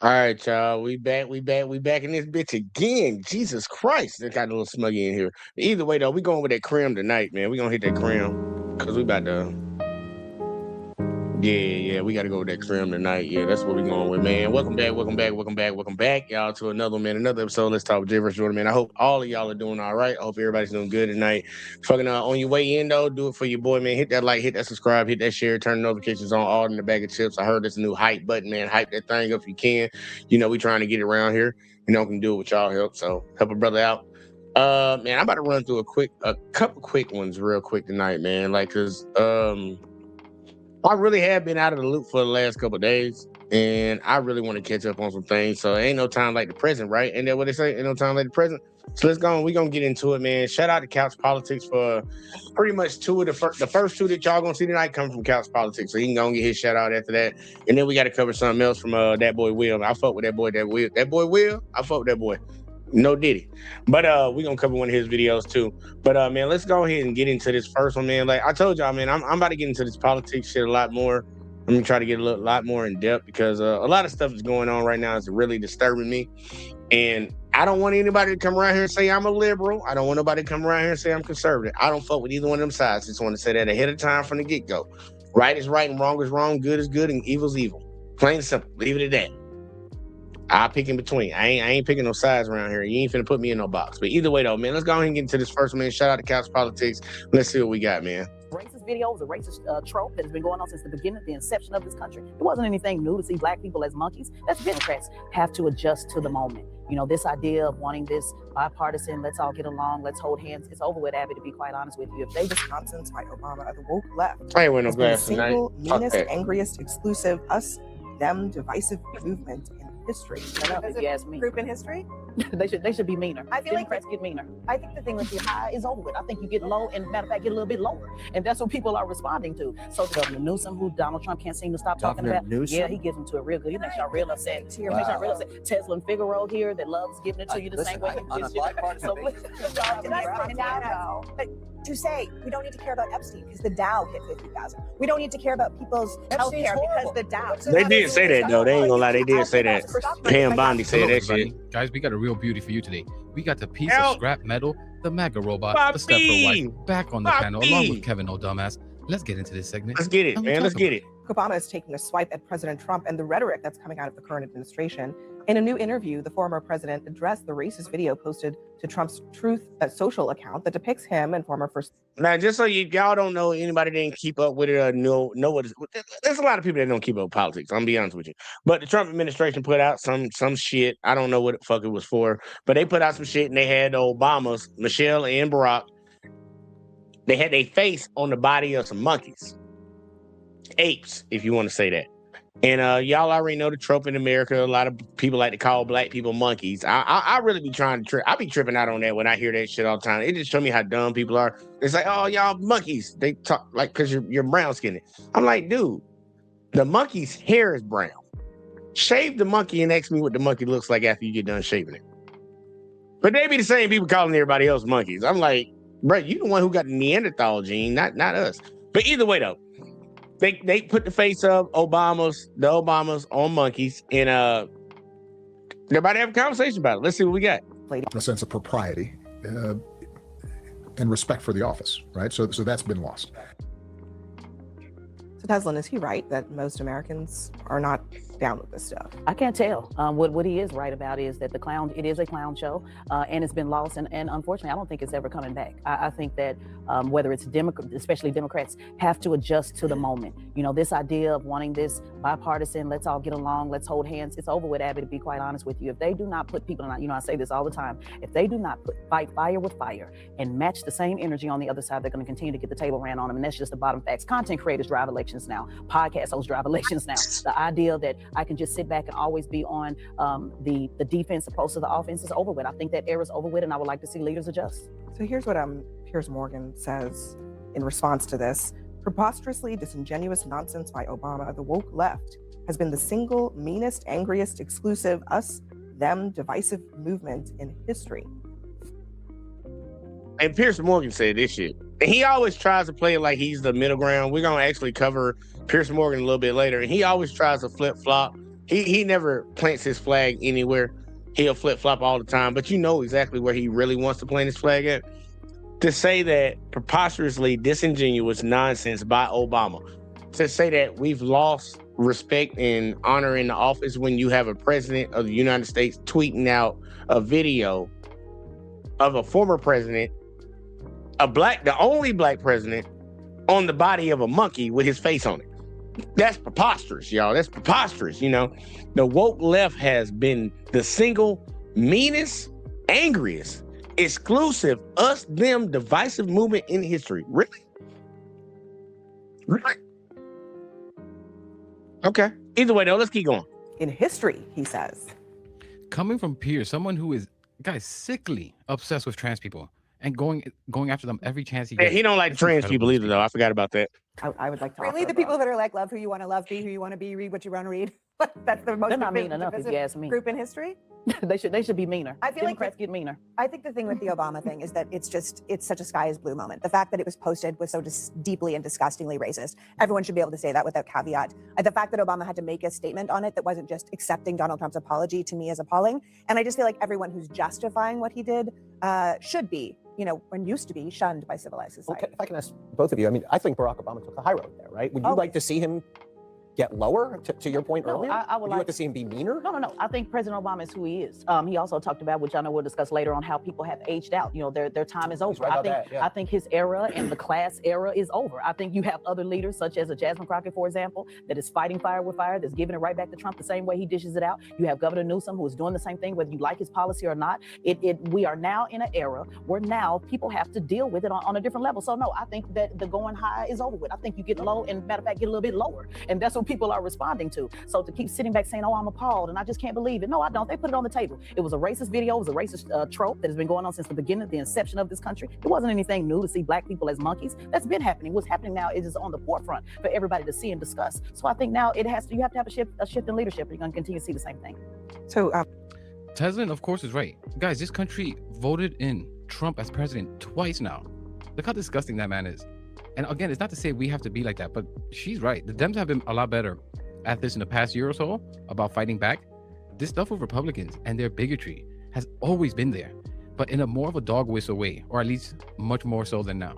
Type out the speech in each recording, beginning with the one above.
All right, y'all. We back in this bitch again. Jesus Christ. It got a little smuggy in here. Either way, though, we going with that crim tonight, man. We gonna hit that crim. Cause we about to yeah, we gotta go with that crim tonight. Yeah, that's what we going with, man. Welcome back, y'all, to another episode. Let's talk with JVJ Jordan, man. I hope all of y'all are doing all right. I hope everybody's doing good tonight. Fucking on your way in though, do it for your boy, man. Hit that like, hit that subscribe, hit that share, turn the notifications on, all in the bag of chips. I heard this new hype button, man. Hype that thing up if you can. You know, we trying to get it around here. You know, can do it with y'all help. So help a brother out. Man, I'm about to run through a couple quick ones real quick tonight, man. Like, cause I really have been out of the loop for the last couple of days, and I really want to catch up on some things. So ain't no time like the present, right? Ain't that what they say? Ain't no time like the present. So let's go. We're gonna get into it, man. Shout out to Couch Politics for pretty much two of the first two that y'all gonna see tonight come from Couch Politics. So he can go and get his shout out after that. And then we gotta cover something else from that boy Will. I fuck with that boy, That boy Will, I fuck with that boy. No Diddy. But we're gonna cover one of his videos too. But man, let's go ahead and get into this first one, man. Like I told y'all, man, I'm about to get into this politics shit a lot more. I'm gonna try to get a lot more in depth because a lot of stuff is going on right now is really disturbing me. And I don't want anybody to come around here and say I'm a liberal. I don't want nobody to come around here and say I'm conservative. I don't fuck with either one of them sides. Just want to say that ahead of time from the get-go. Right is right and wrong is wrong, good is good, and evil is evil. Plain and simple. Leave it at that. I pick in between. I ain't picking no sides around here. You ain't finna put me in no box. But either way, though, man, let's go ahead and get into this first, man. Shout out to Couch Politics. Let's see what we got, man. Racist video is a racist trope that has been going on since the beginning, the inception of this country. It wasn't anything new to see black people as monkeys. That's Democrats have to adjust to the moment. You know, this idea of wanting this bipartisan, let's all get along, let's hold hands. It's over with, Abby, to be quite honest with you. If they just nonsense by Obama, the woke left. I ain't wearing no glasses tonight. Single, meanest, angriest, exclusive, us, them, divisive movement in history. If you ask me. Group in history? they should be meaner. I feel Democrats like get meaner. I think the thing with the High is over with. I think you get low, and matter of fact, get a little bit lower, and that's what people are responding to. So Governor Newsom, who Donald Trump can't seem to stop talking about, yeah, he gives them to it real good. He makes y'all real upset. He makes y'all real upset. Tesla and Figaro here that loves giving it to you the same way. But to say we don't need to care about Epstein because the Dow hit 50,000. We don't need to care about people's health care because the Dow. They did say that though. They ain't gonna lie. They did say that. Pam Bondi said that shit. Guys, we got a real beauty for you today. We got the piece of scrap metal, the MAGA robot, the Stepford wife, back on the panel, along with Kevin O'Dumbass. Let's get into this segment. Let's get it, man. Let's get it. Obama is taking a swipe at President Trump and the rhetoric that's coming out of the current administration. In a new interview, the former president addressed the racist video posted to Trump's Truth social account that depicts him and former first. Now, just so y'all don't know, anybody that didn't keep up with it or know what there's a lot of people that don't keep up with politics. I'm gonna be honest with you. But the Trump administration put out some shit. I don't know what the fuck it was for, but they put out some shit and they had the Obamas, Michelle and Barack. They had their face on the body of some monkeys, apes, if you want to say that. And y'all already know the trope in America. A lot of people like to call black people monkeys. I really be trying to trip. I be tripping out on that when I hear that shit all the time. It just show me how dumb people are. It's like, oh, y'all monkeys. They talk like because you're brown skinned. I'm like, dude, the monkey's hair is brown. Shave the monkey and ask me what the monkey looks like after you get done shaving it. But they be the same people calling everybody else monkeys. I'm like, bro, you the one who got the Neanderthal gene, not us. But either way though. They put the face of the Obamas on monkeys, and they're about to have a conversation about it. Let's see what we got. A sense of propriety and respect for the office, right? So that's been lost. So Teslin, is he right that most Americans are not down with this stuff? I can't tell. What he is right about is that it is a clown show, and it's been lost. And unfortunately, I don't think it's ever coming back. I think that whether it's especially Democrats, have to adjust to the moment. You know, this idea of wanting this bipartisan, let's all get along, let's hold hands. It's over with, Abby, to be quite honest with you. If they do not put people in, you know, I say this all the time, if they do not fight fire with fire and match the same energy on the other side, they're going to continue to get the table ran on them. And that's just the bottom facts. Content creators drive elections now. Podcast hosts drive elections now. The idea that I can just sit back and always be on the defense opposed to the offense is over with. I think that era's over with, and I would like to see leaders adjust. So here's what Piers Morgan says in response to this. Preposterously disingenuous nonsense by Obama, the woke left has been the single meanest, angriest, exclusive, us, them, divisive movement in history. And Piers Morgan said this shit. And he always tries to play it like he's the middle ground. We're going to actually cover Piers Morgan a little bit later. And he always tries to flip-flop He never plants his flag anywhere. He'll flip-flop all the time, but you know exactly where he really wants to plant his flag at. To say that preposterously disingenuous nonsense by Obama, to say that we've lost respect and honor in the office when you have a president of the United States tweeting out a video of a former president, the only black president, on the body of a monkey with his face on it. That's preposterous, y'all. That's preposterous. You know, the woke left has been the single meanest, angriest, exclusive, us, them, divisive movement in history. Really? Really? Okay. Either way, though, let's keep going. In history, he says. Coming from Pierce, someone who is, guys, sickly obsessed with trans people and going after them every chance he gets. He don't like trans people either, though. I forgot about that. I would like to Really, the people that are like, love who you want to love, be who you want to be, read what you want to read. That's the most They're not mean enough, if you ask me. group in history. They should be meaner. I feel like Democrats get meaner. I think the thing with the Obama thing is that it's such a sky is blue moment. The fact that it was posted was so deeply and disgustingly racist. Everyone should be able to say that without caveat. The fact that Obama had to make a statement on it that wasn't just accepting Donald Trump's apology, to me, is appalling. And I just feel like everyone who's justifying what he did should be, and used to be shunned by civilized society. Okay, if I can ask both of you, I mean, I think Barack Obama took the high road there, right? Would you like to see him get lower, to your point earlier? I would you like to see him be meaner? No. I think President Obama is who he is. He also talked about, which I know we'll discuss later, on how people have aged out. Their time is over. Right I think his era and the class era is over. I think you have other leaders, such as a Jasmine Crockett, for example, that is fighting fire with fire, that's giving it right back to Trump the same way he dishes it out. You have Governor Newsom, who is doing the same thing, whether you like his policy or not. We are now in an era where now people have to deal with it on a different level. So no, I think that the going high is over with. I think you get low, and matter of fact, get a little bit lower. And that's what people are responding to. So to keep sitting back saying, oh, I'm appalled and I just can't believe it. No, I don't. They put it on the table. It was a racist video. It was a racist trope that has been going on since the beginning, the inception of this country. It wasn't anything new to see black people as monkeys. That's been happening. What's happening now is on the forefront for everybody to see and discuss. So I think now you have to have a shift in leadership. You're going to continue to see the same thing. So, Teslin, of course, is right. Guys, this country voted in Trump as president twice now. Look how disgusting that man is. And again, it's not to say we have to be like that, but she's right. The Dems have been a lot better at this in the past year or so about fighting back. This stuff with Republicans and their bigotry has always been there, but in a more of a dog whistle way, or at least much more so than now.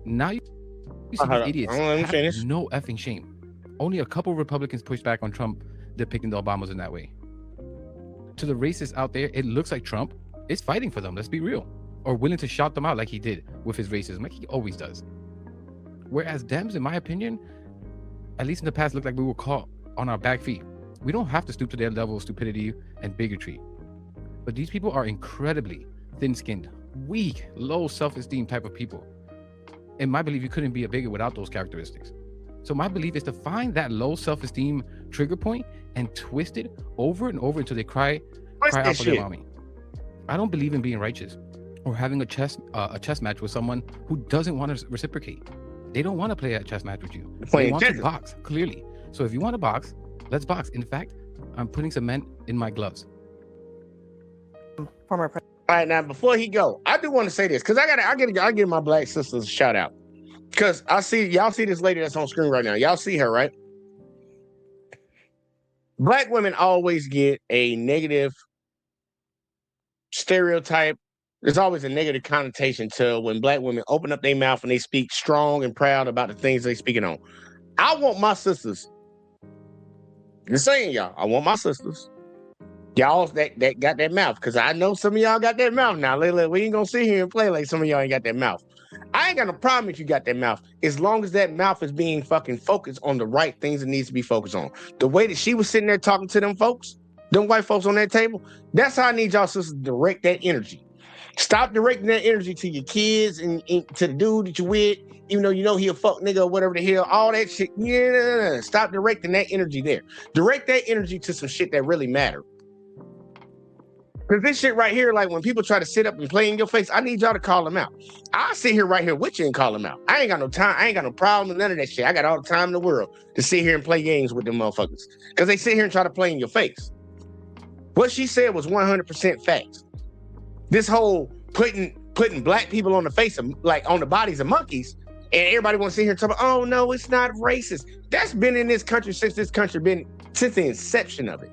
Now you see these idiots have no effing shame. Only a couple Republicans pushed back on Trump depicting the Obamas in that way. To the racists out there, it looks like Trump is fighting for them, let's be real, or willing to shout them out like he did with his racism, like he always does. Whereas Dems, in my opinion, at least in the past, looked like we were caught on our back feet. We don't have to stoop to their level of stupidity and bigotry. But these people are incredibly thin-skinned, weak, low self-esteem type of people. In my belief, you couldn't be a bigot without those characteristics. So my belief is to find that low self-esteem trigger point and twist it over and over until they cry out for their mommy. I don't believe in being righteous or having a chess match with someone who doesn't want to reciprocate. They don't want to play a chess match with you. They want to box, clearly. So if you want to box, let's box. In fact, I'm putting cement in my gloves. Former president. All right, now before he go, I do want to say this because I give my black sisters a shout out because y'all see this lady that's on screen right now. Y'all see her, right? Black women always get a negative stereotype. There's always a negative connotation to when black women open up their mouth and they speak strong and proud about the things they're speaking on. I want my sisters, just saying, y'all, I want my sisters, y'all that got that mouth, because I know some of y'all got that mouth now. We ain't gonna sit here and play like some of y'all ain't got that mouth. I ain't got no problem if you got that mouth, as long as that mouth is being fucking focused on the right things it needs to be focused on. The way that she was sitting there talking to them folks, them white folks on that table, that's how I need y'all sisters to direct that energy. Stop directing that energy to your kids and to the dude that you with, even though you know he a fuck nigga or whatever the hell, all that shit. Yeah, stop directing that energy there. Direct that energy to some shit that really matter. Because this shit right here, like when people try to sit up and play in your face, I need y'all to call them out. I'll sit here right here with you and call them out. I ain't got no time. I ain't got no problem with none of that shit. I got all the time in the world to sit here and play games with them motherfuckers. Because they sit here and try to play in your face. What she said was 100% facts. This whole putting black people on the face of, like, on the bodies of monkeys And everybody wants to sit here and talk about, oh no, it's not racist. That's been in this country since the inception of it.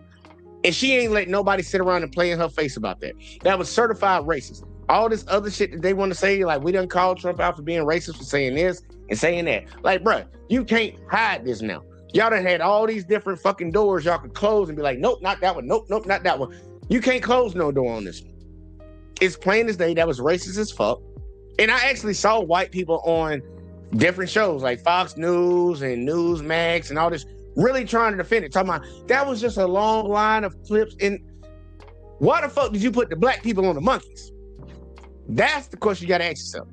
And she ain't let nobody sit around and play in her face about that. That was certified racist. All this other shit that they want to say, like we done called Trump out for being racist for saying this and saying that. Like, bruh, you can't hide this now. Y'all done had all these different fucking doors y'all could close and be like, nope, not that one. Nope, not that one. You can't close no door on this one. It's plain as day. That was racist as fuck. And I actually saw white people on different shows like Fox News and Newsmax and all this really trying to defend it. Talking about that was just a long line of clips. And why the fuck did you put the black people on the monkeys? That's the question you got to ask yourself.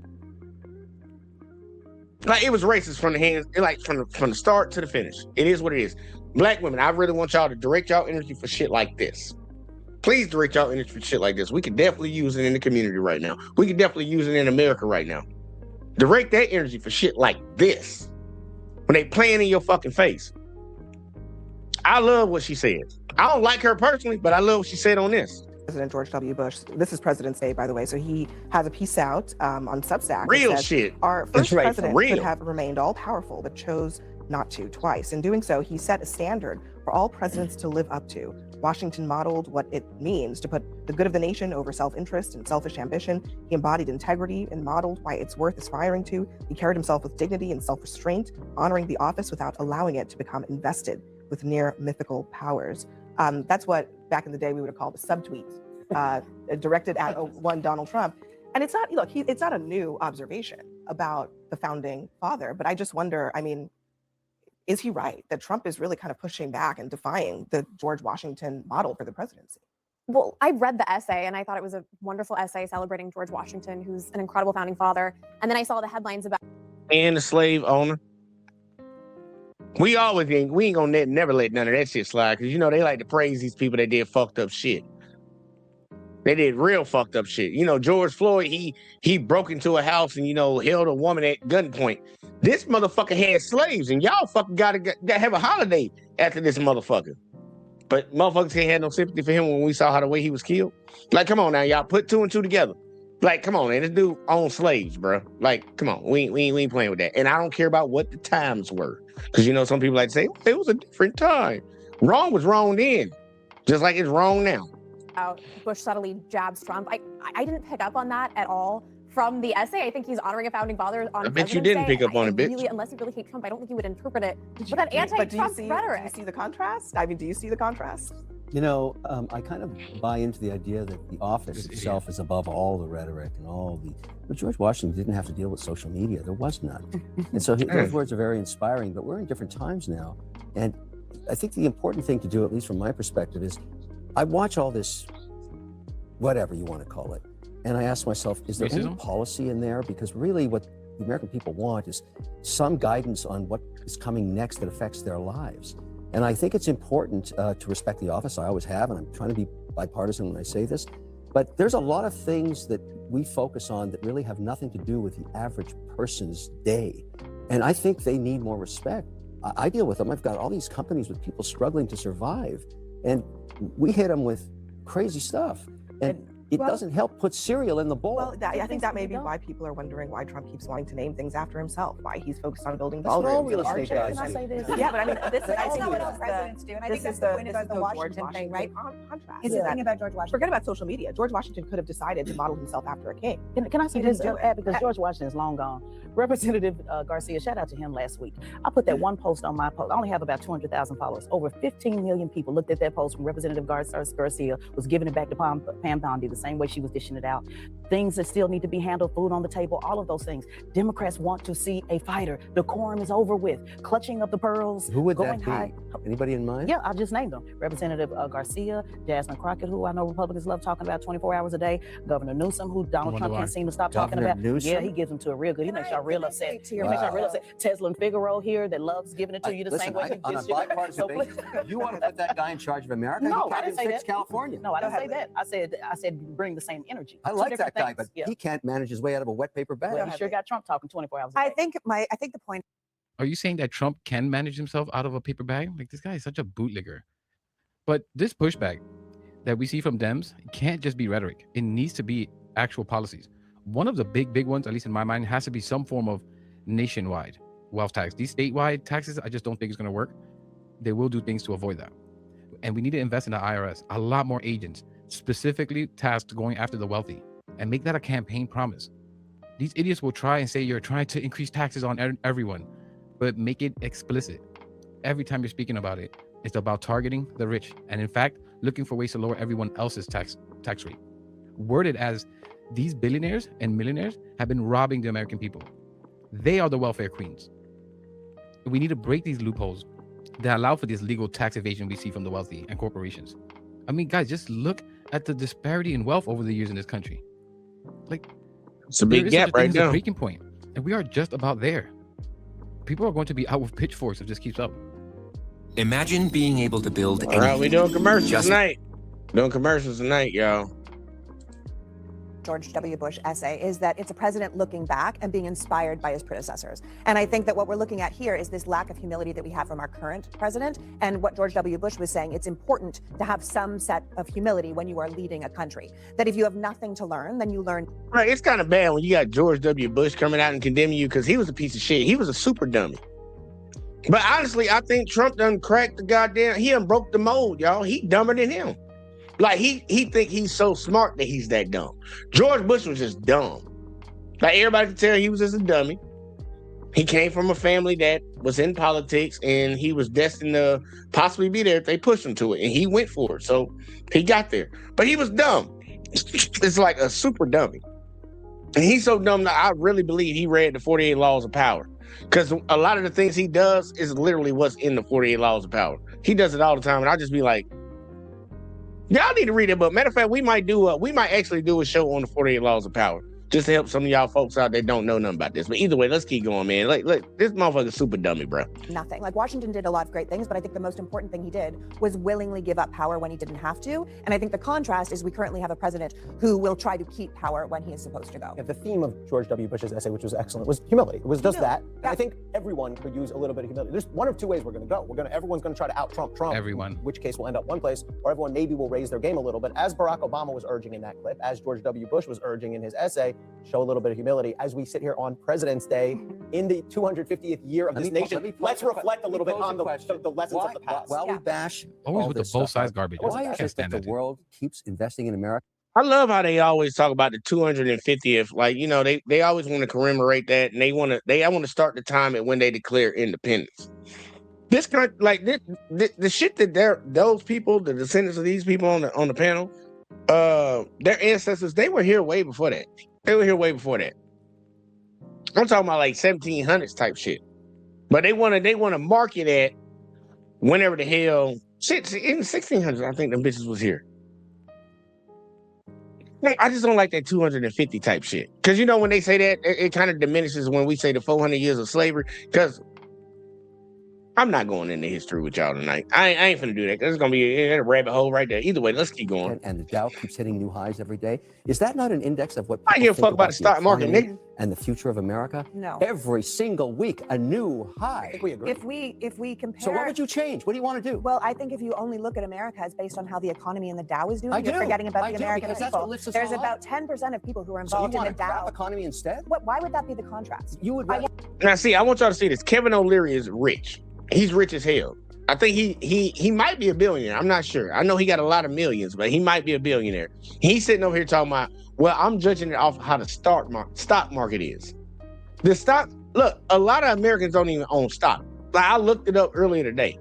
Like, it was racist from the hands, like from the start to the finish. It is what it is. Black women, I really want y'all to direct y'all energy for shit like this. Please direct y'all energy for shit like this. We could definitely use it in the community right now. We could definitely use it in America right now. Direct that energy for shit like this. When they playing in your fucking face. I love what she said. I don't like her personally, but I love what she said on this. President George W. Bush. This is President's Day, by the way. So he has a piece out on Substack. Real says, shit. Our first right, president could have remained all-powerful, but chose not to twice. In doing so, he set a standard for all presidents to live up to. Washington modeled what it means to put the good of the nation over self-interest and selfish ambition. He embodied integrity and modeled why it's worth aspiring to. He carried himself with dignity and self-restraint, honoring the office without allowing it to become invested with near mythical powers. That's what back in the day we would have called a subtweet directed at one Donald Trump. And it's not, look, it's not a new observation about the founding father, but I just wonder, I mean, is he right that Trump is really kind of pushing back and defying the George Washington model for the presidency? Well, I read the essay and I thought it was a wonderful essay celebrating George Washington, who's an incredible founding father. And then I saw the headlines about And the slave owner. We ain't gonna never let none of that shit slide, because you know they like to praise these people that did fucked up shit. They did real fucked up shit. You know, George Floyd, he broke into a house and, you know, held a woman at gunpoint. This motherfucker had slaves, and y'all fucking gotta have a holiday after this motherfucker. But motherfuckers ain't had no sympathy for him when we saw how the way he was killed. Like, come on now, y'all put two and two together. Like, come on, man, this dude owned slaves, bro. Like, come on, we ain't playing with that. And I don't care about what the times were, because you know some people like to say it was a different time. Wrong was wrong then, just like it's wrong now. Bush subtly jabs Trump. I didn't pick up on that at all from the essay. I think he's honoring a founding father on I bet you President's didn't Day. pick up on it, bitch. Really, unless you really hate Trump, I don't think you would interpret it with that anti-Trump rhetoric. Do you see the contrast? I mean, do you see the contrast? You know, I kind of buy into the idea that the office itself is above all the rhetoric and all the. But George Washington didn't have to deal with social media. There was none. And so those words are very inspiring, but we're in different times now. And I think the important thing to do, at least from my perspective, is I watch all this, whatever you want to call it, and I ask myself, is there any policy in there? Because really what the American people want is some guidance on what is coming next that affects their lives. And I think it's important to respect the office. I always have, and I'm trying to be bipartisan when I say this. But there's a lot of things that we focus on that really have nothing to do with the average person's day. And I think they need more respect. I deal with them. I've got all these companies with people struggling to survive, and we hit them with crazy stuff. And it doesn't help put cereal in the bowl. Well, I think that may be why people are wondering why Trump keeps wanting to name things after himself, why he's focused on building That's what all ballrooms. real estate guys Can I say this? Yeah, but I mean, this is, I That's think not what this all is presidents do. And I this think is that's the point about the George Washington thing, right? Contrast. It's the thing about George Washington. Forget about social media. George Washington could have decided to model himself after a king. Can I say He this, didn't do Joe? it. Because George Washington is long gone. Representative Garcia, shout out to him last week. I put that one post on my post. I only have about 200,000 followers. Over 15 million people looked at that post when Representative Garcia was giving it back to Pam Bondi the same way she was dishing it out. Things that still need to be handled, food on the table, all of those things. Democrats want to see a fighter. The quorum is over with. Clutching of the pearls. Who would going that be? high. Anybody in mind? Yeah, I just named them. Representative Garcia, Jasmine Crockett, who I know Republicans love talking about 24 hours a day. Governor Newsom, who Donald Trump can't seem to stop talking about. Newsom? Yeah, he gives them to a real good. He makes y'all real upset. He makes y'all real upset. Tesla and Figaro here that loves giving it to you the Listen, same way. on a bipartisan basis, you want to put that guy in charge of America? No, He I can't didn't say even fix that. California. No, I didn't say that. I said bring the same energy. I Two like different that guy, things. but Yeah. he can't manage his way out of a wet paper bag. Well, he sure got Trump talking 24 hours a day. I think the point. Are you saying that Trump can manage himself out of a paper bag? Like, this guy is such a bootlegger. But this pushback that we see from Dems can't just be rhetoric. It needs to be actual policies. One of the big ones, at least in my mind, has to be some form of nationwide wealth tax. These statewide taxes, I just don't think it's going to work. They will do things to avoid that. And we need to invest in the IRS, a lot more agents, specifically tasked going after the wealthy, and make that a campaign promise. These idiots will try and say you're trying to increase taxes on everyone, but make it explicit. Every time you're speaking about it, it's about targeting the rich, and in fact, looking for ways to lower everyone else's tax rate. Worded as these billionaires and millionaires have been robbing the American people. They are the welfare queens. We need to break these loopholes that allow for this legal tax evasion we see from the wealthy and corporations. I mean, guys, just look at the disparity in wealth over the years in this country. Like, it's a big gap right now. A breaking point, and we are just about there. People are going to be out with pitchforks if this keeps up. Imagine being able to build. All right, we doing commercials tonight. Doing commercials tonight, y'all. George W. Bush essay is that it's a president looking back and being inspired by his predecessors. And I think that what we're looking at here is this lack of humility that we have from our current president. And what George W. Bush was saying, it's important to have some set of humility when you are leading a country. That if you have nothing to learn, then you learn. Right, it's kind of bad when you got George W. Bush coming out and condemning you because he was a piece of shit. He was a super dummy. But honestly, I think Trump done cracked the goddamn, he done broke the mold, y'all. He dumber than him. Like, he think he's so smart that he's that dumb. George Bush was just dumb. Like, everybody could tell he was just a dummy. He came from a family that was in politics, and he was destined to possibly be there if they pushed him to it, and he went for it. So he got there. But he was dumb. It's like a super dummy. And he's so dumb that I really believe he read the 48 Laws of Power. Because a lot of the things he does is literally what's in the 48 Laws of Power. He does it all the time, and I just be like, y'all need to read it. But matter of fact, we might actually do a show on the 48 Laws of Power, just to help some of y'all folks out that don't know nothing about this. But either way, let's keep going, man. Like this motherfucker's super dummy, bro. Nothing. Like, Washington did a lot of great things, but I think the most important thing he did was willingly give up power when he didn't have to. And I think the contrast is we currently have a president who will try to keep power when he is supposed to go. Yeah, the theme of George W. Bush's essay, which was excellent, was humility. It was just that. And I think everyone could use a little bit of humility. There's one of two ways we're going to go. Everyone's going to try to out-Trump Trump. Everyone. In which case we'll end up one place, or everyone maybe will raise their game a little bit, as Barack Obama was urging in that clip, as George W. Bush was urging in his essay, show a little bit of humility. As we sit here on President's Day in the 250th year of this nation, let's reflect a little bit on the lessons of the past. While we bash always all with this the both stuff, sides garbage. why is it that the world keeps investing in America? I love how they always talk about the 250th. Like, you know, they always want to commemorate that, and I want to start the time at when they declare independence. This kind, like the shit that those people, the descendants of these people on the panel, their ancestors, they were here way before that. I'm talking about like 1700s type shit. But they want to mark it at whenever the hell shit in the 1600s. I think them bitches was here. I just don't like that 250 type shit. Because, you know, when they say that, it kind of diminishes when we say the 400 years of slavery. Because I'm not going into history with y'all tonight. I ain't finna do that. There's going to be a rabbit hole right there. Either way, let's keep going. And the Dow keeps hitting new highs every day. Is that not an index of what I people give a fuck about the stock market, nigga. And the future of America? No. Every single week, a new high. I think we agree. If we compare. So what would you change? What do you want to do? Well, I think if you only look at America as based on how the economy and the Dow is doing, you're do. forgetting about I the do, American because that's people. what lifts us There's all about up. 10% of people who are So you involved in want the a crap Dow. economy instead? Why would that be the contrast? You would. Now, see, I want y'all to see this. Kevin O'Leary is rich. He's rich as hell. I think he might be a billionaire. I'm not sure. I know he got a lot of millions, but he might be a billionaire. He's sitting over here talking about, well, I'm judging it off of how the stock market is. The stock, look, a lot of Americans don't even own stock. Like, I looked it up earlier today.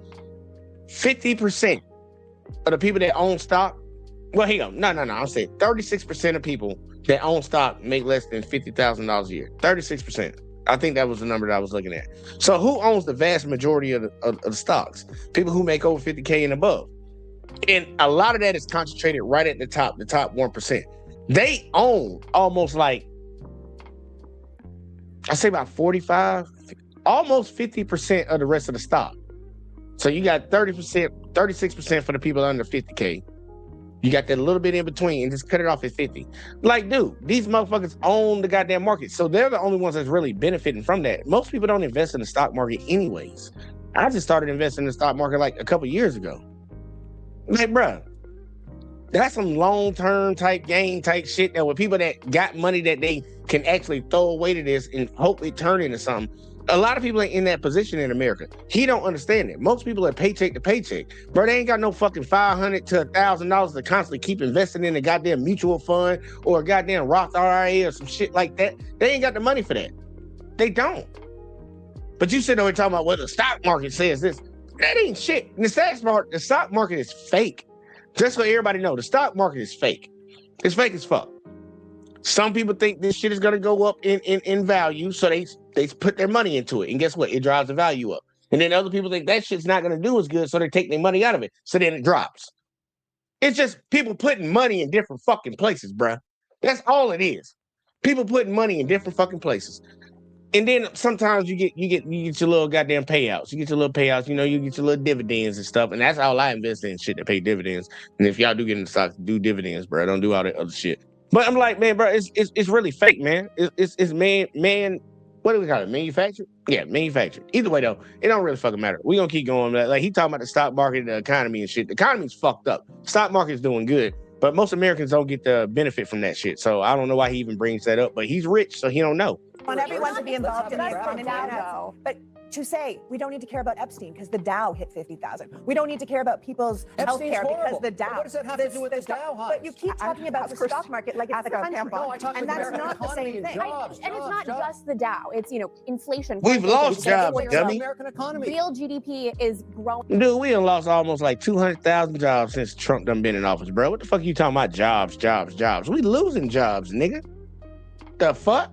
50% of the people that own stock, well, hang on. No. I'll say 36% of people that own stock make less than $50,000 a year. 36%. I think that was the number that I was looking at. So who owns the vast majority of the stocks? People who make over 50K and above. And a lot of that is concentrated right at the top 1%. They own almost like, I say about 45, almost 50% of the rest of the stock. So you got 30%, 36% for the people under 50K. You got that little bit in between and just cut it off at 50. Like, dude, these motherfuckers own the goddamn market. So they're the only ones that's really benefiting from that. Most people don't invest in the stock market anyways. I just started investing in the stock market like a couple years ago. Like, bruh, that's some long-term type game type shit that with people that got money that they can actually throw away to this and hope it turn into something. A lot of people ain't in that position in America. He don't understand it. Most people are paycheck to paycheck. Bro, they ain't got no fucking $500 to $1,000 to constantly keep investing in a goddamn mutual fund or a goddamn Roth IRA or some shit like that. They ain't got the money for that. They don't. But you sit over talking about what the stock market says this. That ain't shit. And the stock market is fake. Just so everybody know, the stock market is fake. It's fake as fuck. Some people think this shit is gonna go up in value, so they put their money into it. And guess what? It drives the value up. And then other people think that shit's not gonna do as good, so they take their money out of it. So then it drops. It's just people putting money in different fucking places, bruh. That's all it is. People putting money in different fucking places. And then sometimes you get your little goddamn payouts. You get your little payouts, you get your little dividends and stuff. And that's all I invest in, shit that pay dividends. And if y'all do get in the stocks, do dividends, bro. Don't do all that other shit. But I'm like, man, bro, it's really fake, man. It's man. What do we call it? Manufactured? Yeah, manufactured. Either way, though, it don't really fucking matter. We gonna keep going. Like he talking about the stock market, the economy and shit. The economy's fucked up. Stock market's doing good, but most Americans don't get the benefit from that shit. So I don't know why he even brings that up. But he's rich, so he don't know. I want everyone to be involved in the economy. Dow, but to say we don't need to care about Epstein because the Dow hit 50,000. We don't need to care about people's health care because the Dow. What does that have to do with the Dow? But you keep talking about the stock market like it's the country, and that's not the same thing. And it's not just the Dow. It's inflation. We've lost jobs, dummy. American economy. Real GDP is growing. Dude, we done lost almost like 200,000 jobs since Trump done been in office, bro. What the fuck are you talking about? Jobs. We losing jobs, nigga. The fuck?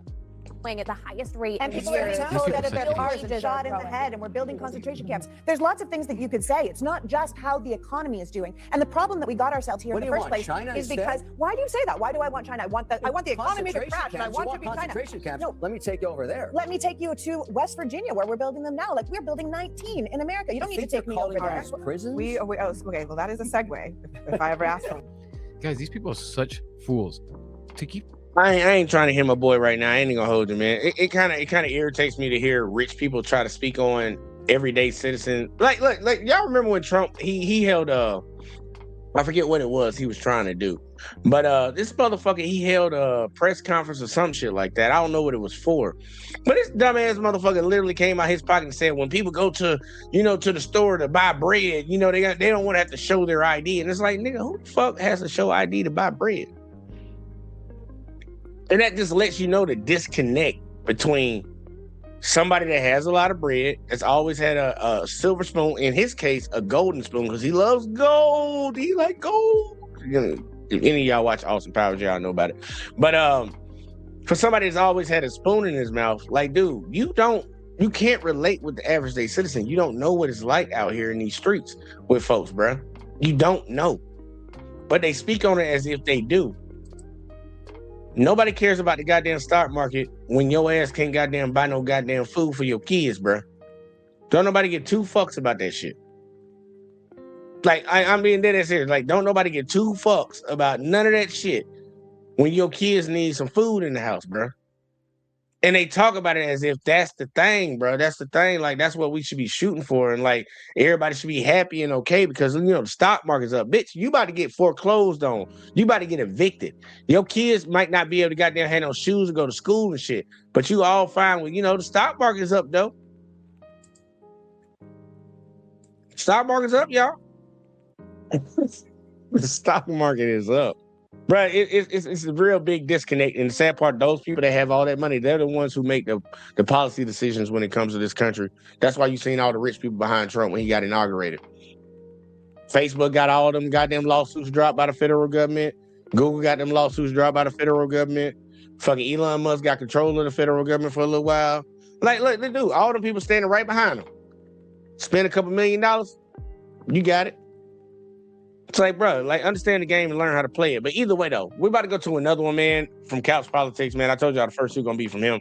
At the highest rate. And people are exploded at their cars and shot in the head, and we're building concentration camps. There's lots of things that you could say. It's not just how the economy is doing. And the problem that we got ourselves here in the first place is because why do you say that? Why do I want China? I want the economy to crash. And I want to be China. No, let me take you over there. Let me take you to West Virginia, where we're building them now. Like we're building 19 in America. You don't need to take me over there. Prisons? Okay, well, that is a segue. If I ever ask them. Guys, these people are such fools. To keep I ain't trying to hear my boy right now. I ain't gonna hold you, man. It kind of irritates me to hear rich people try to speak on everyday citizens. Like y'all remember when Trump he held I forget what it was he was trying to do, but this motherfucker he held a press conference or some shit like that. I don't know what it was for, but this dumbass motherfucker literally came out his pocket and said when people go to to the store to buy bread, they don't want to have to show their ID, and it's like, nigga, who the fuck has to show ID to buy bread? And that just lets you know the disconnect between somebody that has a lot of bread, that's always had a silver spoon, in his case, a golden spoon, because he loves gold. He like gold. If any of y'all watch Austin Powers, y'all know about it. But for somebody that's always had a spoon in his mouth, like, dude, you can't relate with the average day citizen. You don't know what it's like out here in these streets with folks, bro. You don't know. But they speak on it as if they do. Nobody cares about the goddamn stock market when your ass can't goddamn buy no goddamn food for your kids, bro. Don't nobody get two fucks about that shit. Like, I'm being dead serious. Like, don't nobody get two fucks about none of that shit when your kids need some food in the house, bro. And they talk about it as if that's the thing, bro. That's the thing. Like, that's what we should be shooting for. And, like, everybody should be happy and okay because, the stock market's up. Bitch, you about to get foreclosed on. You about to get evicted. Your kids might not be able to goddamn have no shoes to go to school and shit. But you all fine with, the stock market's up, though. Stock market's up, y'all. The stock market is up. Bro, it's a real big disconnect. And the sad part, those people that have all that money, they're the ones who make the policy decisions when it comes to this country. That's why you seen all the rich people behind Trump when he got inaugurated. Facebook got all them goddamn lawsuits dropped by the federal government. Google got them lawsuits dropped by the federal government. Fucking Elon Musk got control of the federal government for a little while. Like, look, they do. All them people standing right behind him. Spend a couple $1 million, you got it. It's like, bro, like, understand the game and learn how to play it. But either way, though, we're about to go to another one, man, from Couch Politics, man. I told y'all the first two going to be from him.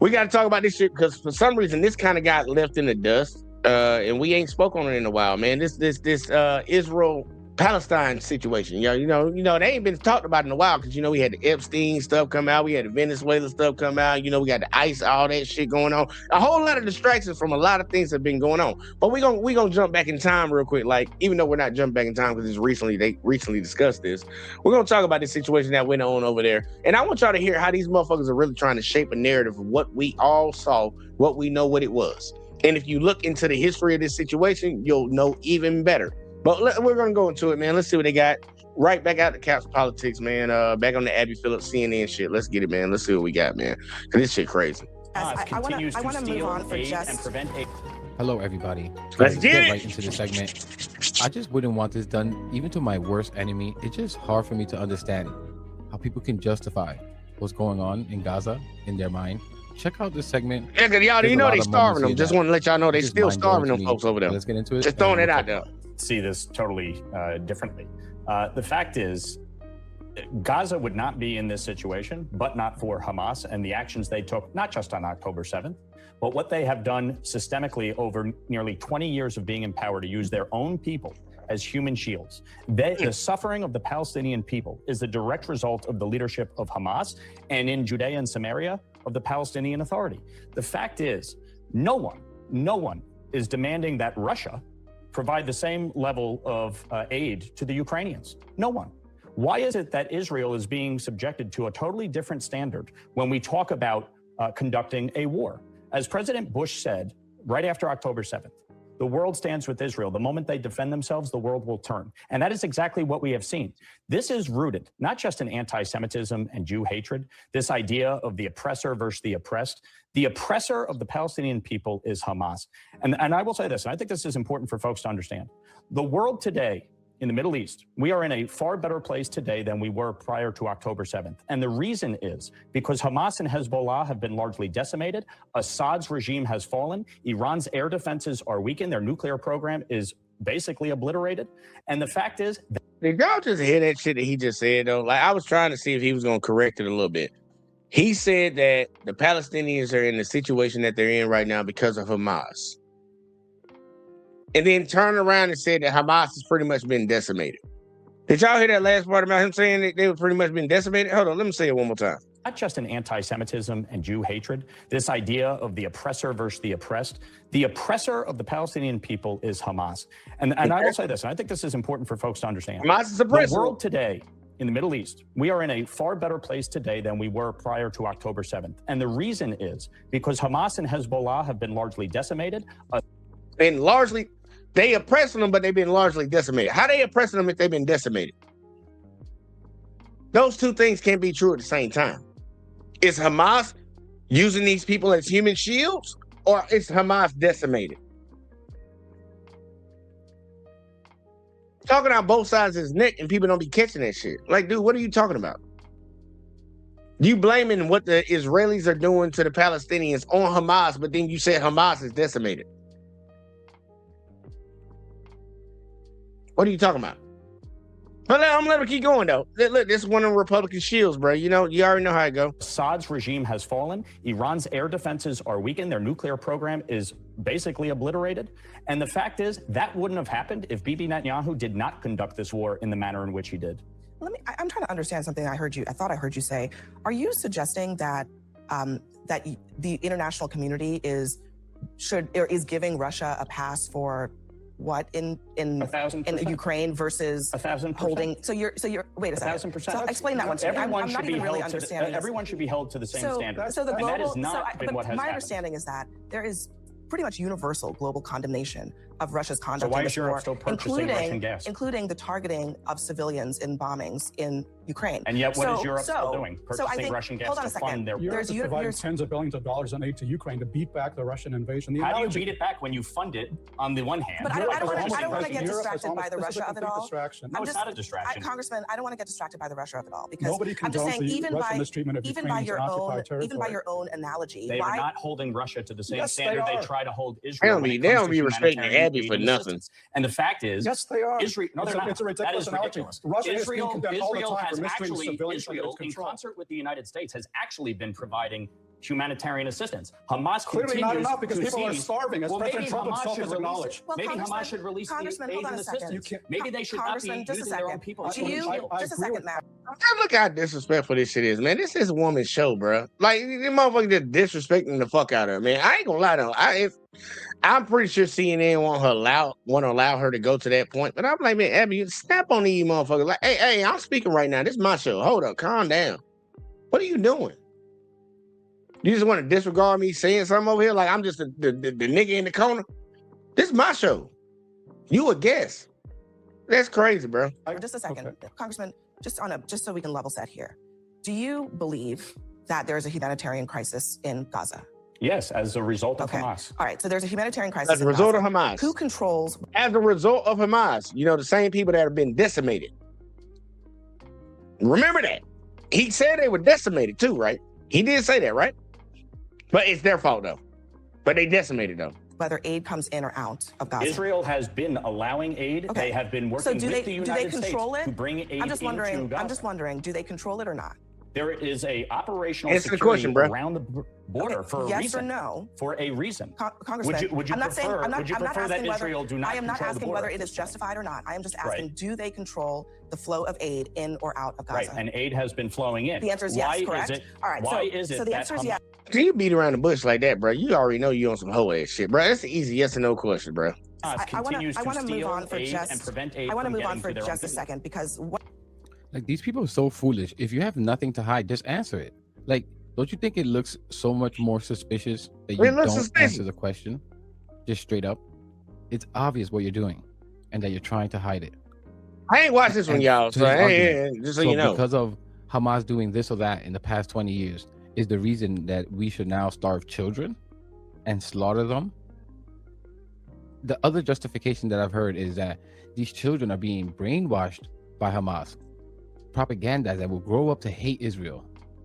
We got to talk about this shit because for some reason, this kind of got left in the dust. And we ain't spoke on it in a while, man. This Israel Palestine situation. You know, they ain't been talked about in a while because we had the Epstein stuff come out, we had the Venezuela stuff come out, we got the ICE, all that shit going on. A whole lot of distractions from a lot of things that have been going on. But we gonna jump back in time real quick. Like, even though we're not jumping back in time because they recently discussed this, we're gonna talk about the situation that went on over there. And I want y'all to hear how these motherfuckers are really trying to shape a narrative of what we all saw, what we know what it was. And if you look into the history of this situation, you'll know even better. But we're going to go into it, man. Let's see what they got. Right back out to Caps Politics, man. Back on the Abby Phillips CNN shit. Let's get it, man. Let's see what we got, man. Because this shit crazy. I want to move on for just... Hello, everybody. Let's get right into the segment. I just wouldn't want this done, even to my worst enemy. It's just hard for me to understand how people can justify what's going on in Gaza in their mind. Check out this segment. Yeah, because y'all, they starving them. Just want to let y'all know they still starving them folks over there. Let's get into it. Just throwing it out there. See this totally differently. The fact is, Gaza would not be in this situation, but not for Hamas and the actions they took, not just on October 7th, but what they have done systemically over nearly 20 years of being in power to use their own people as human shields. The suffering of the Palestinian people is the direct result of the leadership of Hamas and in Judea and Samaria of the Palestinian Authority. The fact is, no one is demanding that Russia provide the same level of aid to the Ukrainians. No one. Why is it that Israel is being subjected to a totally different standard when we talk about conducting a war? As President Bush said right after October 7th, the world stands with Israel. The moment they defend themselves, the world will turn. And that is exactly what we have seen. This is rooted not just in anti-Semitism and Jew hatred, this idea of the oppressor versus the oppressed. The oppressor of the Palestinian people is Hamas. And I will say this, and I think this is important for folks to understand. The world today in the Middle East, we are in a far better place today than we were prior to October 7th. And the reason is because Hamas and Hezbollah have been largely decimated. Assad's regime has fallen. Iran's air defenses are weakened. Their nuclear program is basically obliterated. And the fact is... Did y'all just hear that shit that he just said, though? Like, I was trying to see if he was going to correct it a little bit. He said that the Palestinians are in the situation that they're in right now because of Hamas. And then turned around and said that Hamas has pretty much been decimated. Did y'all hear that last part about him saying that they were pretty much been decimated? Hold on, let me say it one more time. Not just in anti-Semitism and Jew hatred, this idea of the oppressor versus the oppressed. The oppressor of the Palestinian people is Hamas. And I will say this, and I think this is important for folks to understand. Hamas is oppressor. The world today in the Middle East, we are in a far better place today than we were prior to October 7th. And the reason is because Hamas and Hezbollah have been largely decimated. And largely... They oppressing them, but they've been largely decimated. How they oppressing them if they've been decimated? Those two things can't be true at the same time. Is Hamas using these people as human shields, or is Hamas decimated? Talking out both sides of his neck and people don't be catching that shit. Like, dude, what are you talking about? You blaming what the Israelis are doing to the Palestinians on Hamas, but then you said Hamas is decimated. What are you talking about? But I'm gonna let him keep going though. Look, this is one of the Republican shields, bro. You already know how it goes. Assad's regime has fallen. Iran's air defenses are weakened. Their nuclear program is basically obliterated. And the fact is, that wouldn't have happened if Bibi Netanyahu did not conduct this war in the manner in which he did. I'm trying to understand something I thought I heard you say. Are you suggesting that that the international community is giving Russia a pass for what in Ukraine versus 1,000%. holding? So you're wait a second. 1,000%. So explain that one to me. I'm not even really understanding. Everyone should be held to the same standard. So the global, that has not been what has my happened. understanding is that there is pretty much universal global condemnation of Russia's conduct so why in is this Europe war, still purchasing Russian gas? including the targeting of civilians in bombings in Ukraine. And yet, what is Europe still doing? Purchasing Russian gas to fund their... Europe is providing tens of billions of dollars in aid to Ukraine to beat back the Russian invasion. How do you beat it back when you fund it on the one hand? But I don't want to get distracted by the Russia of it all. No, it's not a distraction. Congressman, I don't want to get distracted by the Russia of it all, because nobody I'm just saying, even by your own analogy, they are not holding Russia to the same standard they try to hold Israel. They don't be respecting Abby for nothing. And the fact is, yes, they are. Israel, no, it's a ridiculous analogy. Israel has actually, in concert with the United States, has actually been providing humanitarian assistance. Hamas Clearly not continues enough because to people are seize- starving, as Well, President maybe Trump Hamas himself should has release- acknowledged. Well, Maybe Congressman- Hamas should release the Congressman, aid hold on and a second. assistance. Maybe they should not be Congressman, just a using their own second. people. Do you, I just a agree second, with- Matt. Look how disrespectful this shit is, man. This is a woman's show, bro. Like, this motherfucker just disrespecting the fuck out of her, man. I ain't gonna lie though. I'm pretty sure CNN want to allow her to go to that point. But I'm like, man, Abby, you snap on these motherfuckers. Like, hey, I'm speaking right now. This is my show. Hold up, calm down. What are you doing? You just want to disregard me saying something over here? Like I'm just the nigga in the corner? This is my show. You a guest. That's crazy, bro. Just a second, Congressman, just so we can level set here. Do you believe that there is a humanitarian crisis in Gaza? Yes, as a result of Hamas. All right, so there's a humanitarian crisis As a in result Gaza. of Hamas. Who controls? As a result of Hamas. You know, the same people that have been decimated. Remember that. He said they were decimated too, right? He did say that, right? But it's their fault though. But they decimated though. Whether aid comes in or out of Gaza. Israel has been allowing aid. Okay. They have been So working do with they the do they United control States it? to bring aid I'm just into wondering. Gaza. I'm just wondering. Do they control it or not? There is a operational Answer the security question, bro. around the border for a yes reason. or no? For a reason. Congressman, Would you I'm not saying. prefer? I'm not, would you I'm not prefer that asking whether. Israel do not I am not control the asking border? whether it is justified or not. I am just asking: Right. Do they control the flow of aid in or out of Gaza? Right, and aid has been flowing in. The answer is Why yes. Correct. Is it, All right. Why is it so the that answer is Hamas- yes. Do you beat around the bush like that, bro? You already know you on some hoe ass shit, bro. That's an easy yes or no question, bro. continues I to want to move steal on for aid just. and prevent aid I want to from move on getting for to their own just a people. second because what. Like, these people are so foolish. If you have nothing to hide, just answer it. Like, don't you think it looks so much more suspicious that you don't answer the question just straight up? It's obvious what you're doing and that you're trying to hide it. I ain't watched this one, And y'all. to So, his hey, argument, just so you know. because of Hamas doing this or that in the past 20 years is the reason that we should now starve children and slaughter them. The other justification that I've heard is that these children are being brainwashed by Hamas, propaganda that will grow up to hate Israel.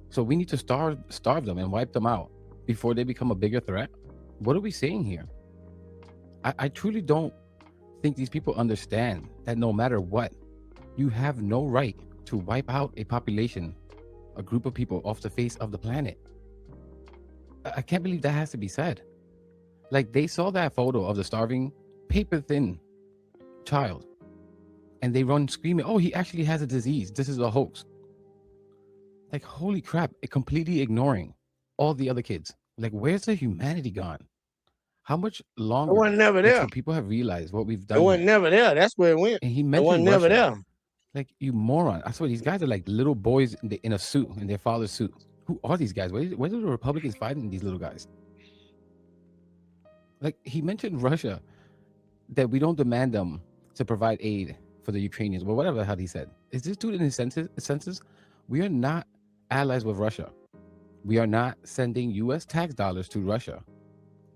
So we need to starve them and wipe them out before they become a bigger threat. What are we saying here? I truly don't think these people understand that no matter what, you have no right to wipe out a population, a group of people off the face of the planet. I can't believe that has to be said. Like, they saw that photo of the starving, paper-thin child, and they run screaming, oh, he actually has a disease. This is a hoax. Like, holy crap, completely ignoring all the other kids. Like, where's the humanity gone? How much longer? It wasn't never there. until people have realized what we've done? It wasn't here? never there. That's where it went. And he It mentioned wasn't never Russia. there. Like, you moron. I swear, these guys are like little boys in a suit, in their father's suit. Who are these guys? Where do the Republicans fighting these little guys? Like, he mentioned Russia, that we don't demand them to provide aid for the Ukrainians, but whatever the hell he said. Is this dude in his senses? We are not allies with Russia. We are not sending U.S. tax dollars to Russia.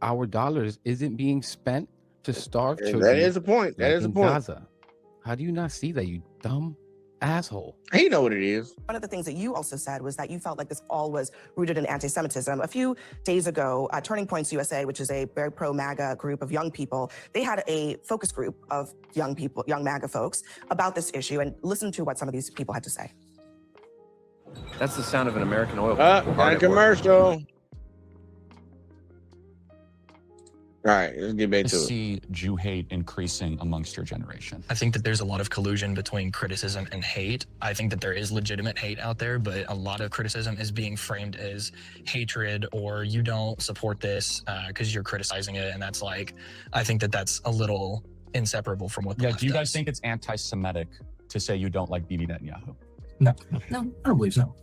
Our dollars isn't being spent to starve children. That is the point. That like is the in point. Gaza. How do you not see that, you dumb asshole? He know what it is. One of the things that you also said was that you felt like this all was rooted in anti-Semitism. A few days ago, Turning Points USA, which is a very pro-MAGA group of young people, they had a focus group of young people, young MAGA folks, about this issue, and listen to what some of these people had to say. That's the sound of an American oil. Got hard a at work. commercial. All right, let's get back to it. See Jew hate increasing amongst your generation. I think that there's a lot of collusion between criticism and hate. I think that there is legitimate hate out there, but a lot of criticism is being framed as hatred, or you don't support this because you're criticizing it. And that's like, I think that that's a little inseparable from what the left Do you guys does. think it's anti-Semitic to say you don't like Bibi Netanyahu? No, I don't believe so.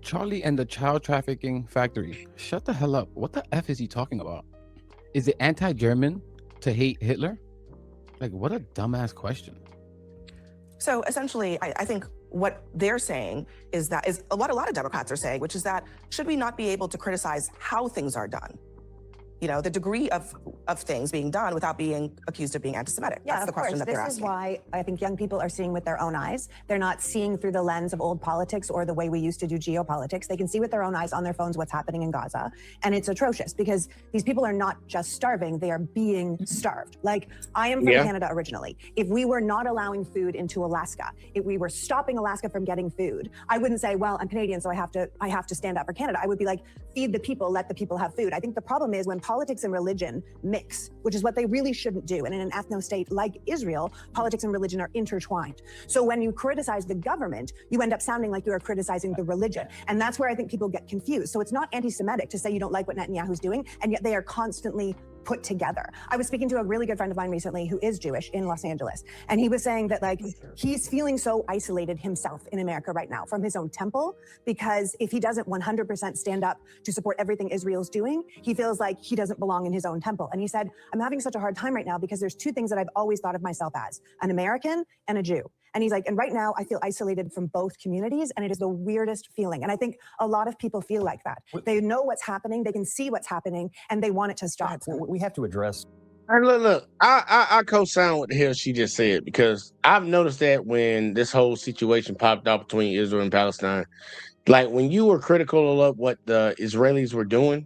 Charlie and the child trafficking factory. Shut the hell up. What the F is he talking about? Is it anti-German to hate Hitler? Like, what a dumbass question. So essentially, I think what they're saying is that a lot of Democrats are saying, which is that should we not be able to criticize how things are done? the degree of things being done without being accused of being anti-Semitic. Yeah, That's the of course. question that they're This is asking. why I think young people are seeing with their own eyes. They're not seeing through the lens of old politics or the way we used to do geopolitics. They can see with their own eyes on their phones what's happening in Gaza. And it's atrocious because these people are not just starving, they are being starved. Like, I am from Canada originally. If we were not allowing food into Alaska, if we were stopping Alaska from getting food, I wouldn't say, well, I'm Canadian, so I have to stand up for Canada. I would be like, feed the people, let the people have food. I think the problem is when politics and religion mix, which is what they really shouldn't do. And in an ethno-state like Israel, politics and religion are intertwined. So when you criticize the government, you end up sounding like you are criticizing the religion. And that's where I think people get confused. So it's not anti-Semitic to say you don't like what Netanyahu's doing, and yet they are constantly put together. I was speaking to a really good friend of mine recently who is Jewish in Los Angeles, and he was saying that, like, he's feeling so isolated himself in America right now from his own temple, because if he doesn't 100% stand up to support everything Israel's doing, he feels like he doesn't belong in his own temple. And he said, I'm having such a hard time right now because there's two things that I've always thought of myself as: an American and a Jew. And he's like, and right now I feel isolated from both communities, and it is the weirdest feeling. And I think a lot of people feel like that. They know what's happening, they can see what's happening, and they want it to stop. We have to address. All right, look. I co-sign what the hell she just said, because I've noticed that when this whole situation popped up between Israel and Palestine, like when you were critical of what the Israelis were doing,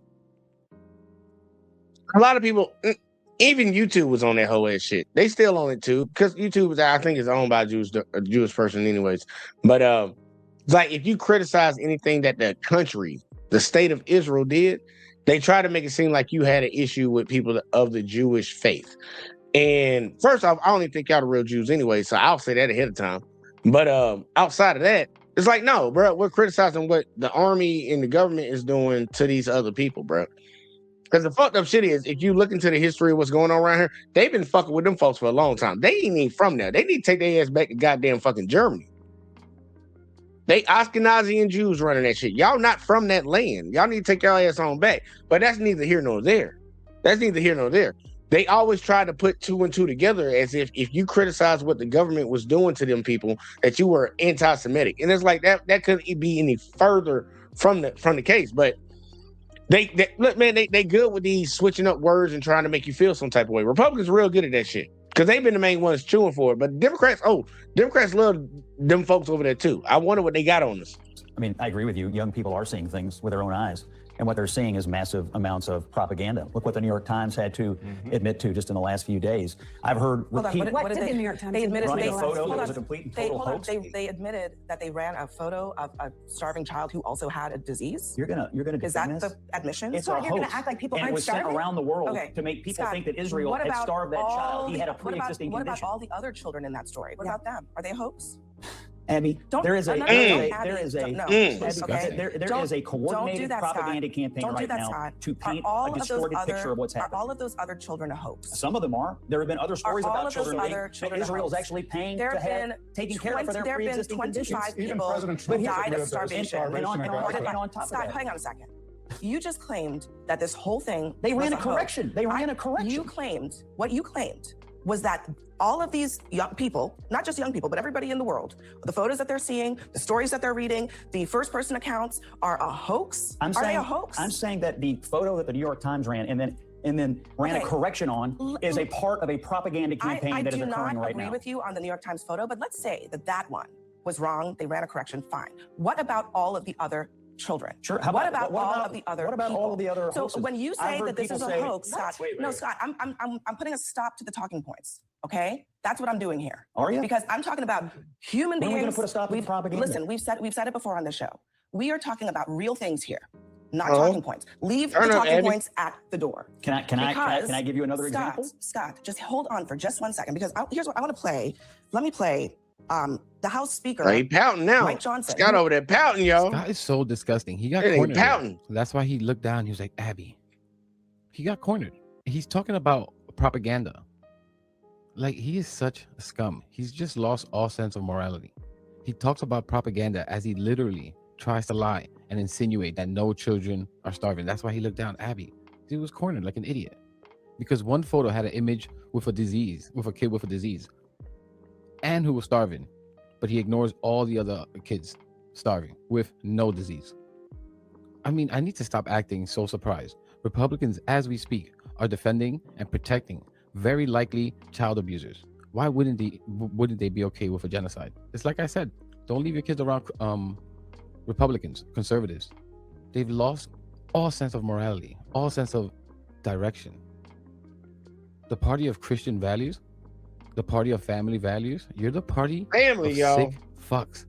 a lot of people, even YouTube was on that whole ass shit. They still on it too, because YouTube, I think, is owned by a Jewish person, anyways. But like, if you criticize anything that the country, the state of Israel, did, they try to make it seem like you had an issue with people of the Jewish faith. And first off, I don't even think y'all the real Jews anyway, so I'll say that ahead of time. But outside of that, it's like, no, bro, we're criticizing what the army and the government is doing to these other people, bro. Because the fucked up shit is, if you look into the history of what's going on around here, they've been fucking with them folks for a long time. They ain't even from there. They need to take their ass back to goddamn fucking Germany. They Ashkenazi and Jews running that shit. Y'all not from that land. Y'all need to take your ass on back. But that's neither here nor there. That's neither here nor there. They always try to put two and two together, as if you criticize what the government was doing to them people, that you were anti-Semitic. And it's like that couldn't be any further from the case. But they look, man, they good with these switching up words and trying to make you feel some type of way. Republicans are real good at that shit, because they've been the main ones chewing for it. But Democrats love them folks over there too. I wonder what they got on us. I mean, I agree with you. Young people are seeing things with their own eyes. And what they're seeing is massive amounts of propaganda. Look what the New York Times had to admit to just in the last few days. I've heard What did the New York Times? They admitted running a photo that was a complete and total hoax. They admitted that they ran a photo of a starving child who also had a disease. You're gonna Is that the admission? It's So a you're hoax. gonna act like people and it aren't was sent starving? around the world Okay. to make people Scott, think that Israel what had about starved that all child. He had a what about- pre-existing What condition. about all the other children in that story? What about them? Are they a hoax? Abby, Don't- there is a no, there Abby, is a don't- no, Abby, please, okay? there Don't- is a don't do coordinated that, Scott. propaganda campaign Don't do right that, now Scott. to paint Are a distorted picture of what's happening. Are all of those other children a hoax? Some of them are. There have been other stories all about of those children other that children a Israel's hoax? actually paying There to have have been taken care of for their there have been pre-existing 25 conditions. people President who Trump died admitted of there's starvation. starvation in Gaza. And on top of Scott, that, hang on a second. You just claimed that this whole thing they ran was a correction. They ran a correction. What you claimed was that all of these young people, not just young people, but everybody in the world, the photos that they're seeing, the stories that they're reading, the first-person accounts are a hoax? Are they a hoax? I'm saying that the photo that the New York Times ran and then ran a correction on is a part of a propaganda campaign that is occurring right now. I do not agree with you on the New York Times photo, but let's say that one was wrong. They ran a correction. Fine. What about all of the other children? Sure. What about all of the other What about people? all of the other So hoaxes? when you I've say heard that this is people a say- hoax, Scott, Scott, I'm putting a stop to the talking points. Okay, that's what I'm doing here. Are you? Because I'm talking about human When are beings. we gonna put a stop to the propaganda? Listen, we've said it before on the show. We are talking about real things here, not Uh-huh. talking points. Leave Turn the up, talking Abby. points at the door. Can I give you another Scott, example? Scott, just hold on for just 1 second, because here's what I want to play. Let me play the House Speaker. He pouting now. Mike Johnson. Scott over there pouting, yo. Scott is so disgusting. He got It ain't cornered. pouting. That's why he looked down. He was like, Abby. He got cornered. He's talking about propaganda. Like, he is such a scum. He's just lost all sense of morality. He talks about propaganda as he literally tries to lie and insinuate that no children are starving. That's why he looked down. Abby, he was cornered like an idiot. Because one photo had an image with a disease, with a kid with a disease, and who was starving. But he ignores all the other kids starving with no disease. I mean, I need to stop acting so surprised Republicans, as we speak, are defending and protecting very likely child abusers. Why wouldn't they be okay with a genocide? It's like I said, don't leave your kids around Republicans, conservatives. They've lost all sense of morality, all sense of direction. The party of Christian values, the party of family values, you're the party Family, of y'all. sick fucks.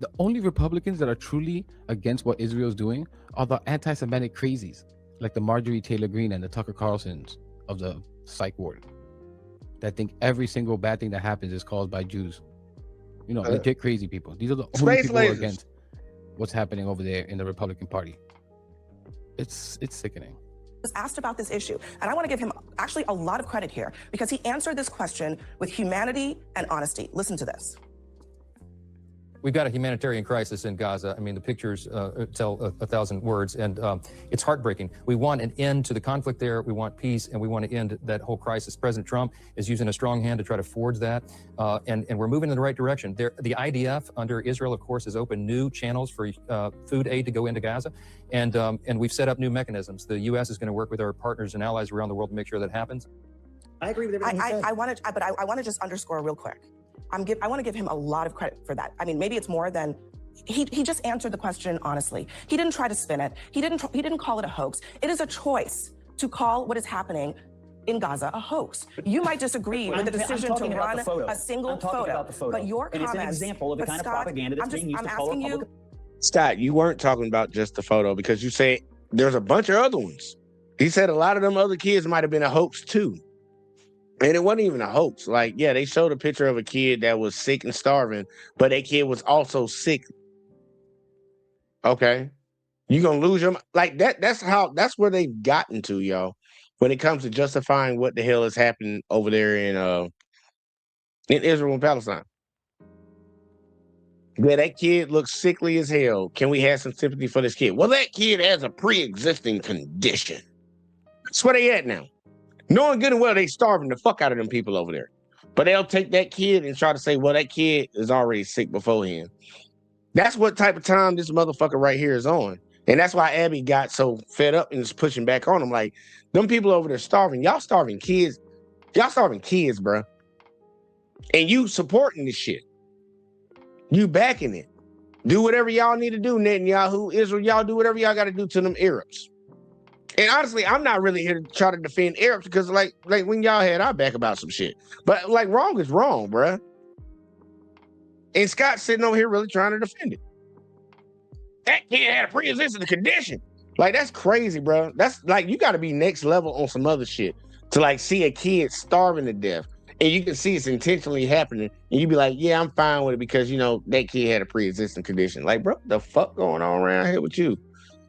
The only Republicans that are truly against what Israel's doing are the anti-Semitic crazies, like the Marjorie Taylor Greene and the Tucker Carlsons of the psych ward, that think every single bad thing that happens is caused by Jews. You know, legit crazy people. These are the only people who are against what's happening over there in the Republican Party. It's sickening. Was asked about this issue, and I want to give him actually a lot of credit here because he answered this question with humanity and honesty. Listen to this. We've got a humanitarian crisis in Gaza. I mean, the pictures tell 1,000 words, and it's heartbreaking. We want an end to the conflict there. We want peace, and we want to end that whole crisis. President Trump is using a strong hand to try to forge that, and we're moving in the right direction. The IDF under Israel, of course, has opened new channels for food aid to go into Gaza, and we've set up new mechanisms. The U.S. is going to work with our partners and allies around the world to make sure that happens. I agree with everything he said. I want to just underscore real quick. I want to give him a lot of credit for that. I mean, maybe it's more than he just answered the question honestly. He didn't try to spin it. He didn't call it a hoax. It is a choice to call what is happening in Gaza a hoax. You might disagree with the decision to run a single photo, but your comments, it's an example of the kind of propaganda that's being used to color public. Scott, you weren't talking about just the photo because you said there's a bunch of other ones. He said a lot of them other kids might have been a hoax too. And it wasn't even a hoax. Like, yeah, they showed a picture of a kid that was sick and starving, but that kid was also sick. Okay. You're going to lose your... Like, that's where they've gotten to, y'all, when it comes to justifying what the hell is happening over there in Israel and Palestine. Yeah, that kid looks sickly as hell. Can we have some sympathy for this kid? Well, that kid has a pre-existing condition. That's where they at now. Knowing good and well they starving the fuck out of them people over there. But they'll take that kid and try to say, well, that kid is already sick beforehand. That's what type of time this motherfucker right here is on. And that's why Abby got so fed up and is pushing back on him. Like, them people over there starving. Y'all starving kids. Y'all starving kids, bro. And you supporting this shit. You backing it. Do whatever y'all need to do, Netanyahu, Israel. Y'all do whatever y'all got to do to them Arabs. And honestly, I'm not really here to try to defend Arabs because, like when y'all had our back about some shit. But, like, wrong is wrong, bruh. And Scott's sitting over here really trying to defend it. That kid had a pre-existing condition. Like, that's crazy, bro. That's, like, you got to be next level on some other shit to, like, see a kid starving to death. And you can see it's intentionally happening. And you be like, yeah, I'm fine with it because, you know, that kid had a pre-existing condition. Like, bro, what the fuck going on around here with you?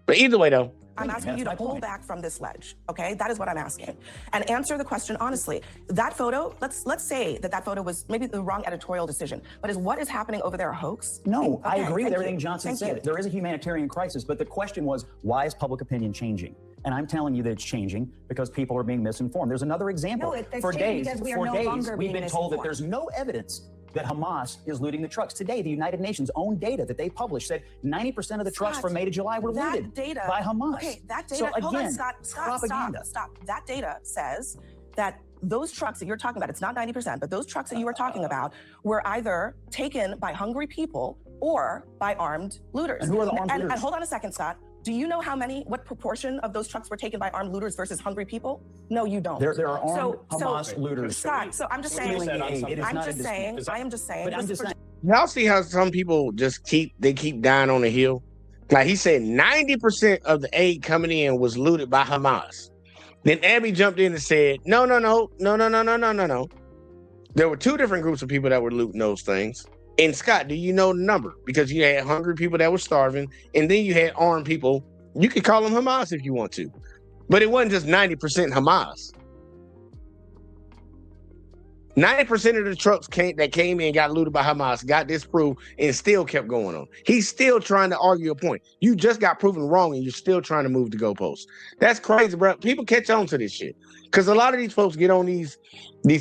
But either way, though, I'm asking you to pull back from this ledge, okay? That is what I'm asking. And answer the question honestly. That photo, let's say that photo was maybe the wrong editorial decision, but is what is happening over there a hoax? No, I agree with everything Johnson said. There is a humanitarian crisis, but the question was, why is public opinion changing? And I'm telling you that it's changing because people are being misinformed. There's another example. For days, we've been told that there's no evidence that Hamas is looting the trucks. Today, the United Nations' own data that they published said 90% of the trucks from May to July were looted by Hamas. Okay, that data, so again, hold on, Scott, propaganda. Stop. That data says that those trucks that you're talking about, it's not 90%, but those trucks that you were talking about were either taken by hungry people or by armed looters. And who are the armed looters? And hold on a second, Scott. Do you know what proportion of those trucks were taken by armed looters versus hungry people? No, you don't. There are armed Hamas looters. Scott, so I'm just saying. I am just saying. Y'all see how some people just keep dying on the hill? Like he said, 90% of the aid coming in was looted by Hamas. Then Abby jumped in and said, no. There were two different groups of people that were looting those things. And Scott, do you know the number? Because you had hungry people that were starving, and then you had armed people. You could call them Hamas if you want to. But it wasn't just 90% Hamas. 90% of the trucks that came in got looted by Hamas, got disproved, and still kept going on. He's still trying to argue a point. You just got proven wrong, and you're still trying to move the goalposts. That's crazy, bro. People catch on to this shit. Because a lot of these folks get on these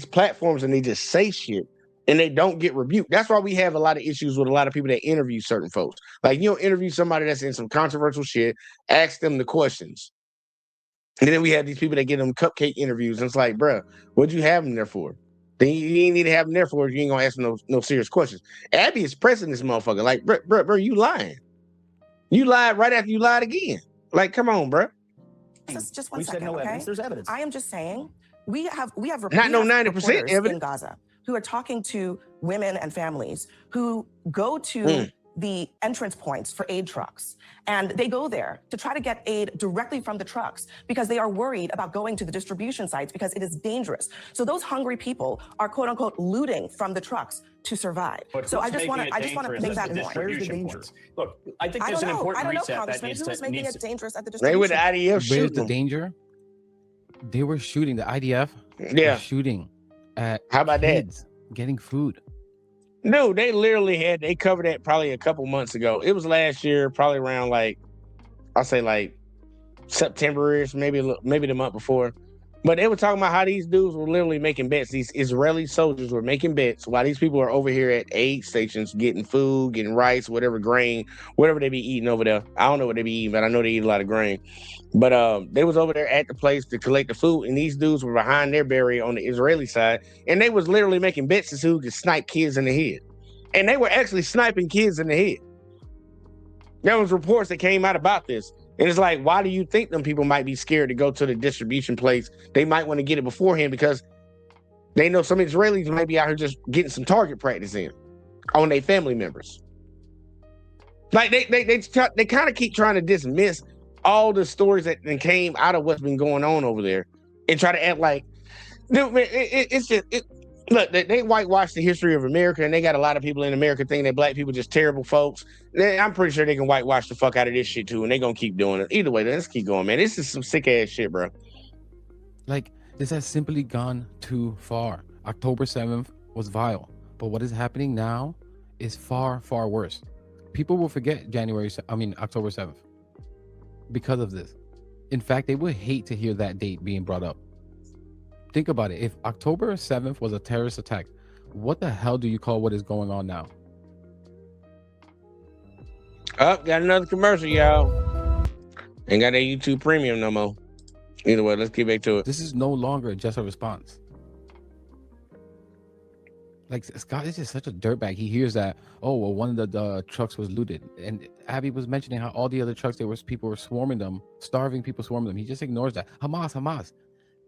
platforms and they just say shit. And they don't get rebuked. That's why we have a lot of issues with a lot of people that interview certain folks. Like, you don't interview somebody that's in some controversial shit, ask them the questions. And then we had these people that get them cupcake interviews, and it's like, bruh, what'd you have them there for? Then you ain't need to have them there for if you ain't gonna ask them no serious questions. Abby is pressing this motherfucker. Like, bruh, you lying. You lied right after you lied again. Like, come on, bruh. Just one We second, said no okay? evidence. There's evidence. I am just saying we have Not no 90% reporters evidence in Gaza who are talking to women and families who go to the entrance points for aid trucks, and they go there to try to get aid directly from the trucks because they are worried about going to the distribution sites because it is dangerous. So those hungry people are quote unquote looting from the trucks to survive. But So I who's just want making to it make dangerous that at the point. distribution points? Look, I think there's an I important don't know, reset that Congressman, needs who is making to. it dangerous at the They distribution? with the IDF Where's shooting the them. danger? They were shooting, the IDF Yeah. was shooting at How about kids getting food. No, they literally they covered that probably a couple months ago. It was last year, probably around like, I'll say like September-ish, maybe the month before. But they were talking about how these dudes were literally making bets. These Israeli soldiers were making bets while these people are over here at aid stations getting food, getting rice, whatever grain, whatever they be eating over there. I don't know what they be eating, but I know they eat a lot of grain. But they was over there at the place to collect the food, and these dudes were behind their barrier on the Israeli side, and they was literally making bets as to who could snipe kids in the head. And they were actually sniping kids in the head. There was reports that came out about this. And it's like, why do you think them people might be scared to go to the distribution place? They might want to get it beforehand because they know some Israelis might be out here just getting some target practice in on their family members. Like they kind of keep trying to dismiss all the stories that came out of what's been going on over there and try to act like, it's just, look, they whitewash the history of America, and they got a lot of people in America thinking that black people just terrible folks. I'm pretty sure they can whitewash the fuck out of this shit too, and they gonna keep doing it. Either way, let's keep going, man. This is some sick ass shit, bro. Like, this has simply gone too far. October 7th was vile, but what is happening now is far, far worse. People will forget October 7th because of this. In fact, they would hate to hear that date being brought up. Think about it. If October 7th was a terrorist attack, what the hell do you call what is going on now? Oh, got another commercial, y'all. Ain't got that YouTube Premium no more. Either way, let's get back to it. This is no longer just a response. Like, Scott is just such a dirtbag. He hears that, oh, well, one of the trucks was looted. And Abby was mentioning how all the other trucks, people were swarming them, starving people swarming them. He just ignores that. Hamas.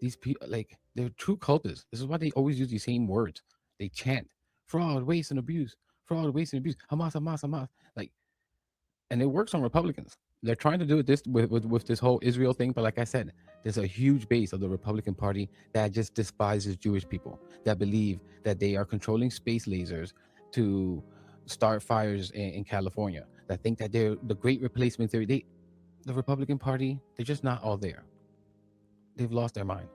These people, like, they're true cultists. This is why they always use these same words. They chant fraud, waste, and abuse. Fraud, waste, and abuse. Hamas. Like, and it works on Republicans. They're trying to do this with this whole Israel thing. But like I said, there's a huge base of the Republican Party that just despises Jewish people, that believe that they are controlling space lasers to start fires in California, that think that they're the great replacement theory. The Republican Party, they're just not all there. They've lost their mind.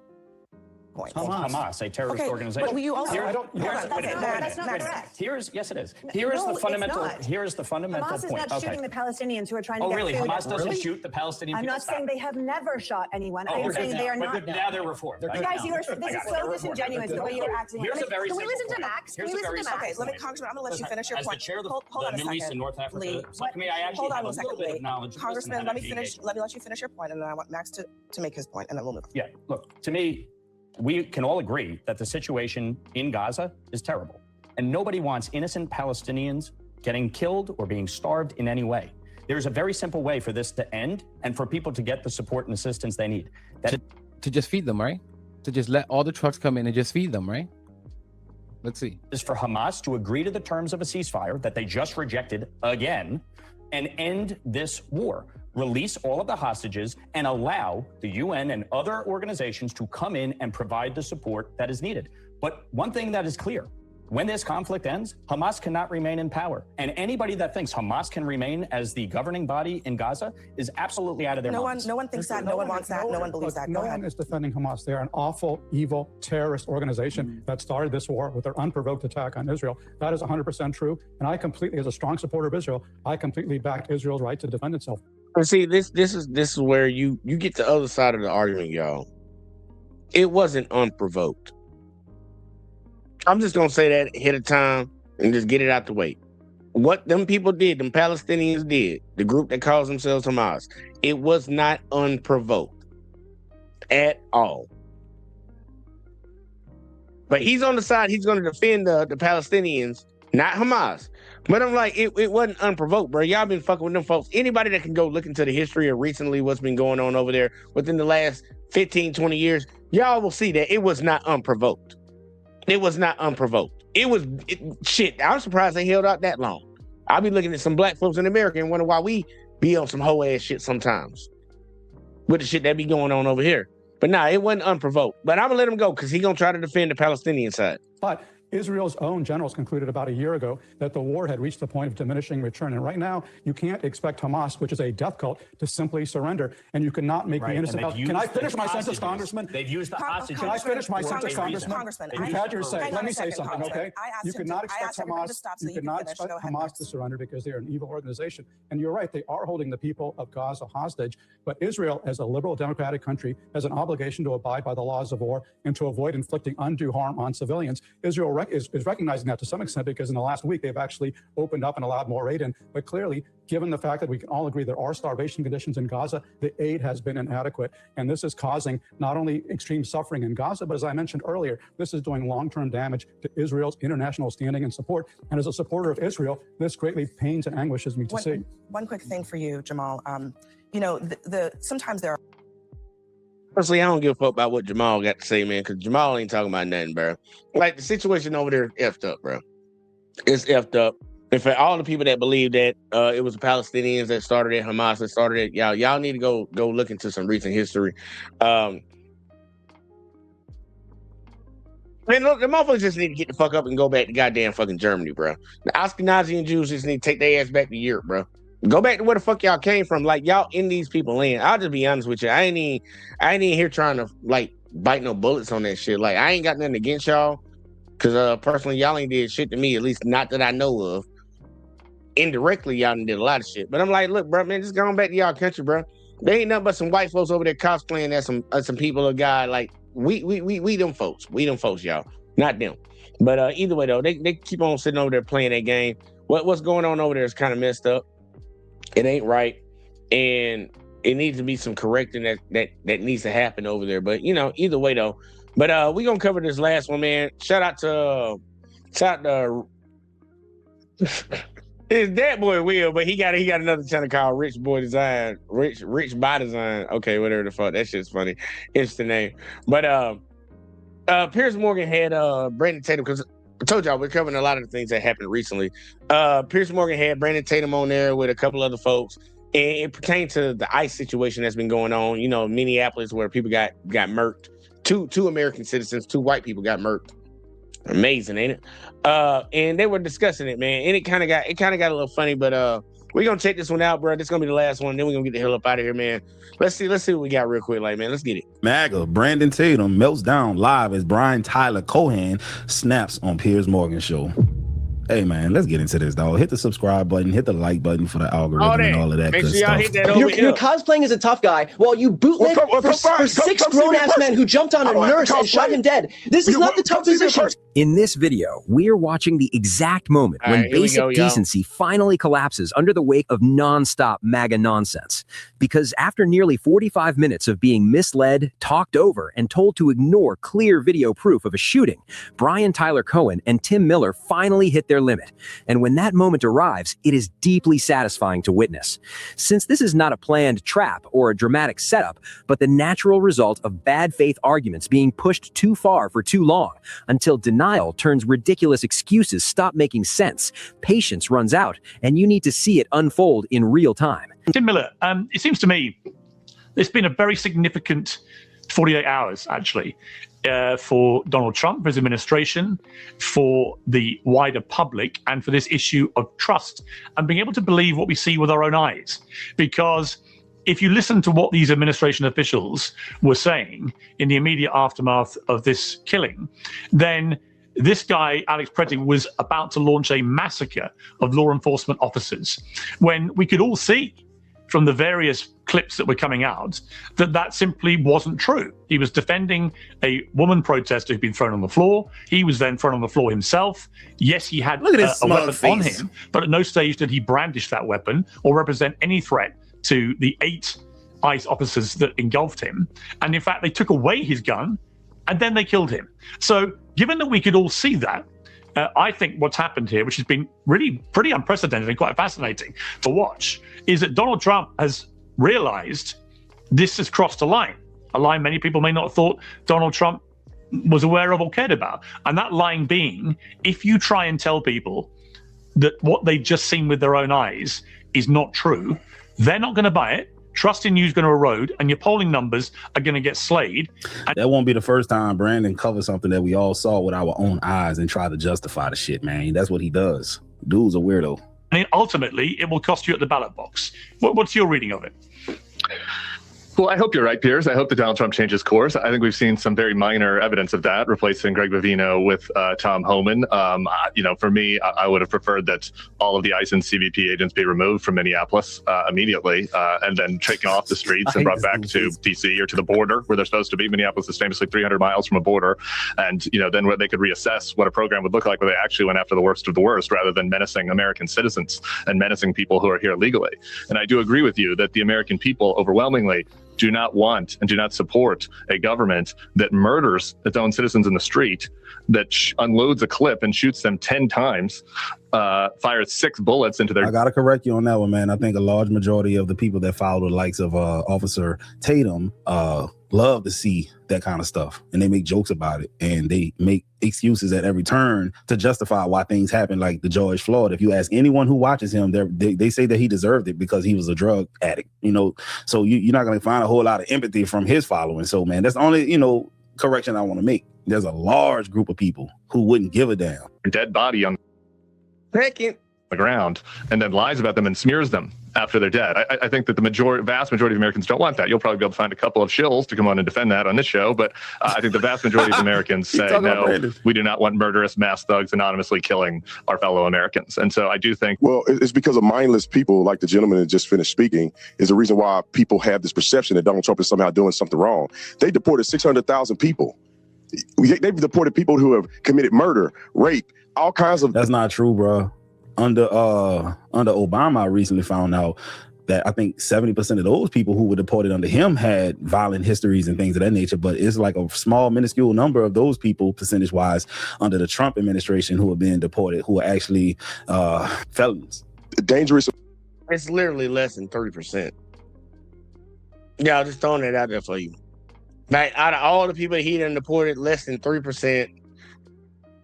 Hamas, a terrorist organization. But you also, That's not correct. Yes, it is. Here is the fundamental Hamas is point. not shooting the Palestinians who are trying to Oh, get really? food. Hamas doesn't shoot the Palestinian I'm people? not saying they have never shot anyone. Oh, I'm okay. saying they are not. But now they're reformed. You guys, this is so disingenuous the way you're acting. Here's a very Can we listen simple to Max? Can we Here's a listen to very Max? Okay, Congressman, I'm gonna let you finish your As the point. chair of Hold the on a Middle East second. and North Africa Lee, subcommittee, I actually have a second, little bit Lee. of knowledge. Congressman, let me let you finish your point, and then I want Max to make his point, and then we'll move on. Yeah, look, to me, we can all agree that the situation in Gaza is terrible, and nobody wants innocent Palestinians getting killed or being starved in any way. There's a very simple way for this to end and for people to get the support and assistance they need. To just feed them, right? To just let all the trucks come in and just feed them, right? Let's see. Is for Hamas to agree to the terms of a ceasefire that they just rejected again and end this war. Release all of the hostages and allow the UN and other organizations to come in and provide the support that is needed. But one thing that is clear, when this conflict ends, Hamas cannot remain in power. And anybody that thinks Hamas can remain as the governing body in Gaza is absolutely out of their minds. No one thinks that. No one wants that. No one believes that. No one is defending Hamas. They are an awful, evil, terrorist organization that started this war with their unprovoked attack on Israel. That is 100% true. And I completely, as a strong supporter of Israel, I completely back Israel's right to defend itself. But see, this is where you get the other side of the argument, y'all. It wasn't unprovoked. I'm just gonna say that ahead of time and just get it out the way. What them people did, them Palestinians did, the group that calls themselves Hamas, it was not unprovoked. at all. But he's on the side, he's going to defend the Palestinians, not Hamas. But I'm like, it wasn't unprovoked, bro. Y'all been fucking with them folks. Anybody that can go look into the history of recently what's been going on over there within the last 15, 20 years, y'all will see that it was not unprovoked. It was not unprovoked. Shit, I'm surprised they held out that long. I'll be looking at some black folks in America and wonder why we be on some hoe ass shit sometimes with the shit that be going on over here. But nah, it wasn't unprovoked. But I'm gonna let him go because he's gonna try to defend the Palestinian side. But Israel's own generals concluded about a year ago that the war had reached the point of diminishing return. And right now, you can't expect Hamas, which is a death cult, to simply surrender. And you cannot make the innocent. Can I finish my sentence, Congressman? They've used the hostages. Can I finish my sentence, Congressman? You've had your say. Let me say something, okay? You cannot expect Hamas to surrender because they are an evil organization. And you're right, they are holding the people of Gaza hostage. But Israel, as a liberal democratic country, has an obligation to abide by the laws of war and to avoid inflicting undue harm on civilians. Israel is recognizing that to some extent because in the last week they've actually opened up and allowed more aid in. But clearly, given the fact that we can all agree there are starvation conditions in Gaza, the aid has been inadequate. And this is causing not only extreme suffering in Gaza, but as I mentioned earlier, this is doing long-term damage to Israel's international standing and support. And as a supporter of Israel, this greatly pains and anguishes me to see. One quick thing for you, Jamal. Sometimes there are. Honestly, I don't give a fuck about what Jamal got to say, man, because Jamal ain't talking about nothing, bro. Like, the situation over there is effed up, bro. It's effed up. And for all the people that believe that it was the Palestinians that started it, Hamas that started it, y'all need to go look into some recent history. Man, look, the motherfuckers just need to get the fuck up and go back to goddamn fucking Germany, bro. The Ashkenazi Jews just need to take their ass back to Europe, bro. Go back to where the fuck y'all came from. Like, y'all in these people land. I'll just be honest with you. I ain't even here trying to, like, bite no bullets on that shit. Like, I ain't got nothing against y'all. Because, personally, y'all ain't did shit to me, at least not that I know of. Indirectly, y'all did a lot of shit. But I'm like, look, bro, man, just going back to y'all country, bro. They ain't nothing but some white folks over there cosplaying as some people of God. Like, we them folks. We them folks, y'all. Not them. But either way, though, they keep on sitting over there playing that game. What's going on over there is kind of messed up. It ain't right, and it needs to be some correcting that needs to happen over there. But either way though. But we gonna cover this last one, man. Shout out to his dad boy Will, but he got another channel called Rich Boy Design, Rich by Design. Okay, whatever the fuck. That shit's funny. It's the name. But Piers Morgan had Brandon Tatum, because I told y'all we're covering a lot of the things that happened recently. Piers Morgan had Brandon Tatum on there with a couple other folks, and it pertained to the ICE situation that's been going on. Minneapolis, where people got murked. Two American citizens, 2 white people got murked. Amazing, ain't it? And they were discussing it, man, and it kind of got a little funny. But we're gonna check this one out, bro. This is gonna be the last one. Then we're gonna get the hell up out of here, man. Let's see what we got real quick, like, man. Let's get it. MAGA Brandon Tatum melts down live as Brian Tyler Cohen snaps on Piers Morgan show. Hey, man, let's get into this, dog. Hit the subscribe button, hit the like button for the algorithm and all of that good stuff. You're cosplaying as a tough guy while you bootleg for 6 grown-ass men who jumped on a nurse and shot him dead. This is not the tough position. In this video, we are watching the exact moment when basic decency finally collapses under the weight of non-stop MAGA nonsense. Because after nearly 45 minutes of being misled, talked over, and told to ignore clear video proof of a shooting, Brian Tyler Cohen and Tim Miller finally hit their limit. And when that moment arrives, it is deeply satisfying to witness. Since this is not a planned trap or a dramatic setup, but the natural result of bad faith arguments being pushed too far for too long, until denial turns ridiculous excuses stop making sense, patience runs out, and you need to see it unfold in real time. Tim Miller, it seems to me it's been a very significant 48 hours, actually, for Donald Trump, for his administration, for the wider public, and for this issue of trust and being able to believe what we see with our own eyes. Because if you listen to what these administration officials were saying in the immediate aftermath of this killing, then this guy, Alex Predting, was about to launch a massacre of law enforcement officers, when we could all see from the various clips that were coming out that simply wasn't true. He was defending a woman protester who'd been thrown on the floor. He was then thrown on the floor himself. Yes, he had a weapon on him, but at no stage did he brandish that weapon or represent any threat to the 8 ICE officers that engulfed him. And in fact, they took away his gun and then they killed him. So given that we could all see that, I think what's happened here, which has been really pretty unprecedented and quite fascinating to watch, is that Donald Trump has realized this has crossed a line many people may not have thought Donald Trump was aware of or cared about. And that line being, if you try and tell people that what they've just seen with their own eyes is not true, they're not going to buy it. Trust in you is going to erode, and your polling numbers are going to get slayed. That won't be the first time Brandon covers something that we all saw with our own eyes and try to justify the shit, man. That's what he does. Dude's a weirdo. And ultimately, it will cost you at the ballot box. What's your reading of it? Well, I hope you're right, Piers. I hope that Donald Trump changes course. I think we've seen some very minor evidence of that, replacing Greg Vivino with Tom Homan. For me, I would have preferred that all of the ICE and CBP agents be removed from Minneapolis immediately and then taken off the streets and brought back to D.C. or to the border where they're supposed to be. Minneapolis is famously 300 miles from a border. And, then they could reassess what a program would look like where they actually went after the worst of the worst rather than menacing American citizens and menacing people who are here legally. And I do agree with you that the American people overwhelmingly do not want and do not support a government that murders its own citizens in the street, that unloads a clip and shoots them 10 times, fires 6 bullets into their... I got to correct you on that one, man. I think a large majority of the people that follow the likes of Officer Tatum love to see that kind of stuff. And they make jokes about it. And they make excuses at every turn to justify why things happen, like the George Floyd. If you ask anyone who watches him, they say that he deserved it because he was a drug addict, So you're not going to find a whole lot of empathy from his following. So, man, that's the only, correction I want to make. There's a large group of people who wouldn't give a damn. Dead body on the ground and then lies about them and smears them after they're dead. I think that the vast majority of Americans don't want that. You'll probably be able to find a couple of shills to come on and defend that on this show, but I think the vast majority of Americans say, no, we do not want murderous mass thugs anonymously killing our fellow Americans. And so I do think... Well, it's because of mindless people like the gentleman that just finished speaking is the reason why people have this perception that Donald Trump is somehow doing something wrong. They deported 600,000 people. They've deported people who have committed murder, rape, all kinds of... That's not true, bro. Under Obama, I recently found out that I think 70% of those people who were deported under him had violent histories and things of that nature. But it's like a small, minuscule number of those people, percentage-wise, under the Trump administration who are being deported, who are actually felons. Dangerous. It's literally less than 3%. Yeah, I'm just throwing that out there for you. Like, out of all the people he done deported, less than 3%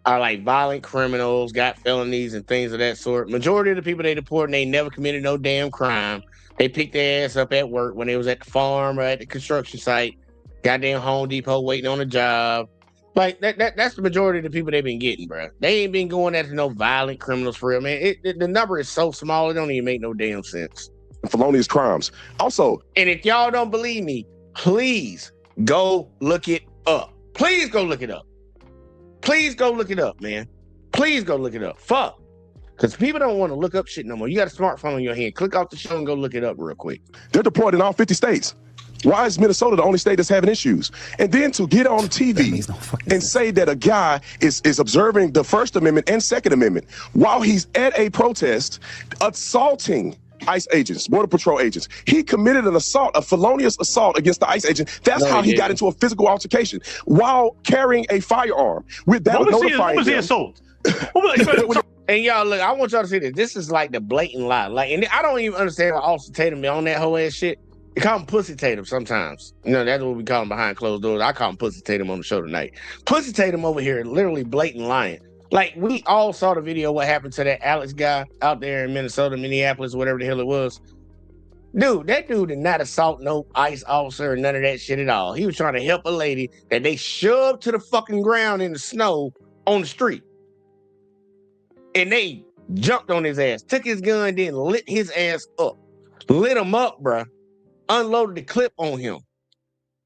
are like violent criminals, got felonies and things of that sort. Majority of the people they deported, they never committed no damn crime. They picked their ass up at work when they was at the farm or at the construction site, goddamn Home Depot waiting on a job. Like that's the majority of the people they've been getting, bro. They ain't been going after no violent criminals for real, man. The number is so small, it don't even make no damn sense. Felonious crimes. Also, and if y'all don't believe me, please go look it up. Please go look it up. Please go look it up, man. Please go look it up. Fuck. Because people don't want to look up shit no more. You got a smartphone in your hand. Click off the show and go look it up real quick. They're deported in all 50 states. Why is Minnesota the only state that's having issues? And then to get on TV and say that a guy is observing the First Amendment and Second Amendment while he's at a protest, assaulting ICE agents, Border Patrol agents. He committed an assault, a felonious assault against the ICE agent. That's how he got into a physical altercation while carrying a firearm. What was the assault? And y'all, look, I want y'all to see this. This is like the blatant lie. Like, and I don't even understand how Austin Tatum be on that whole ass shit. They call him Pussy Tatum sometimes. That's what we call him behind closed doors. I call him Pussy Tatum on the show tonight. Pussy Tatum over here, literally blatant lying. Like, we all saw the video what happened to that Alex guy out there in Minnesota, Minneapolis, whatever the hell it was. Dude, that dude did not assault no ICE officer or none of that shit at all. He was trying to help a lady that they shoved to the fucking ground in the snow on the street. And they jumped on his ass, took his gun, then lit his ass up. Lit him up, bruh. Unloaded the clip on him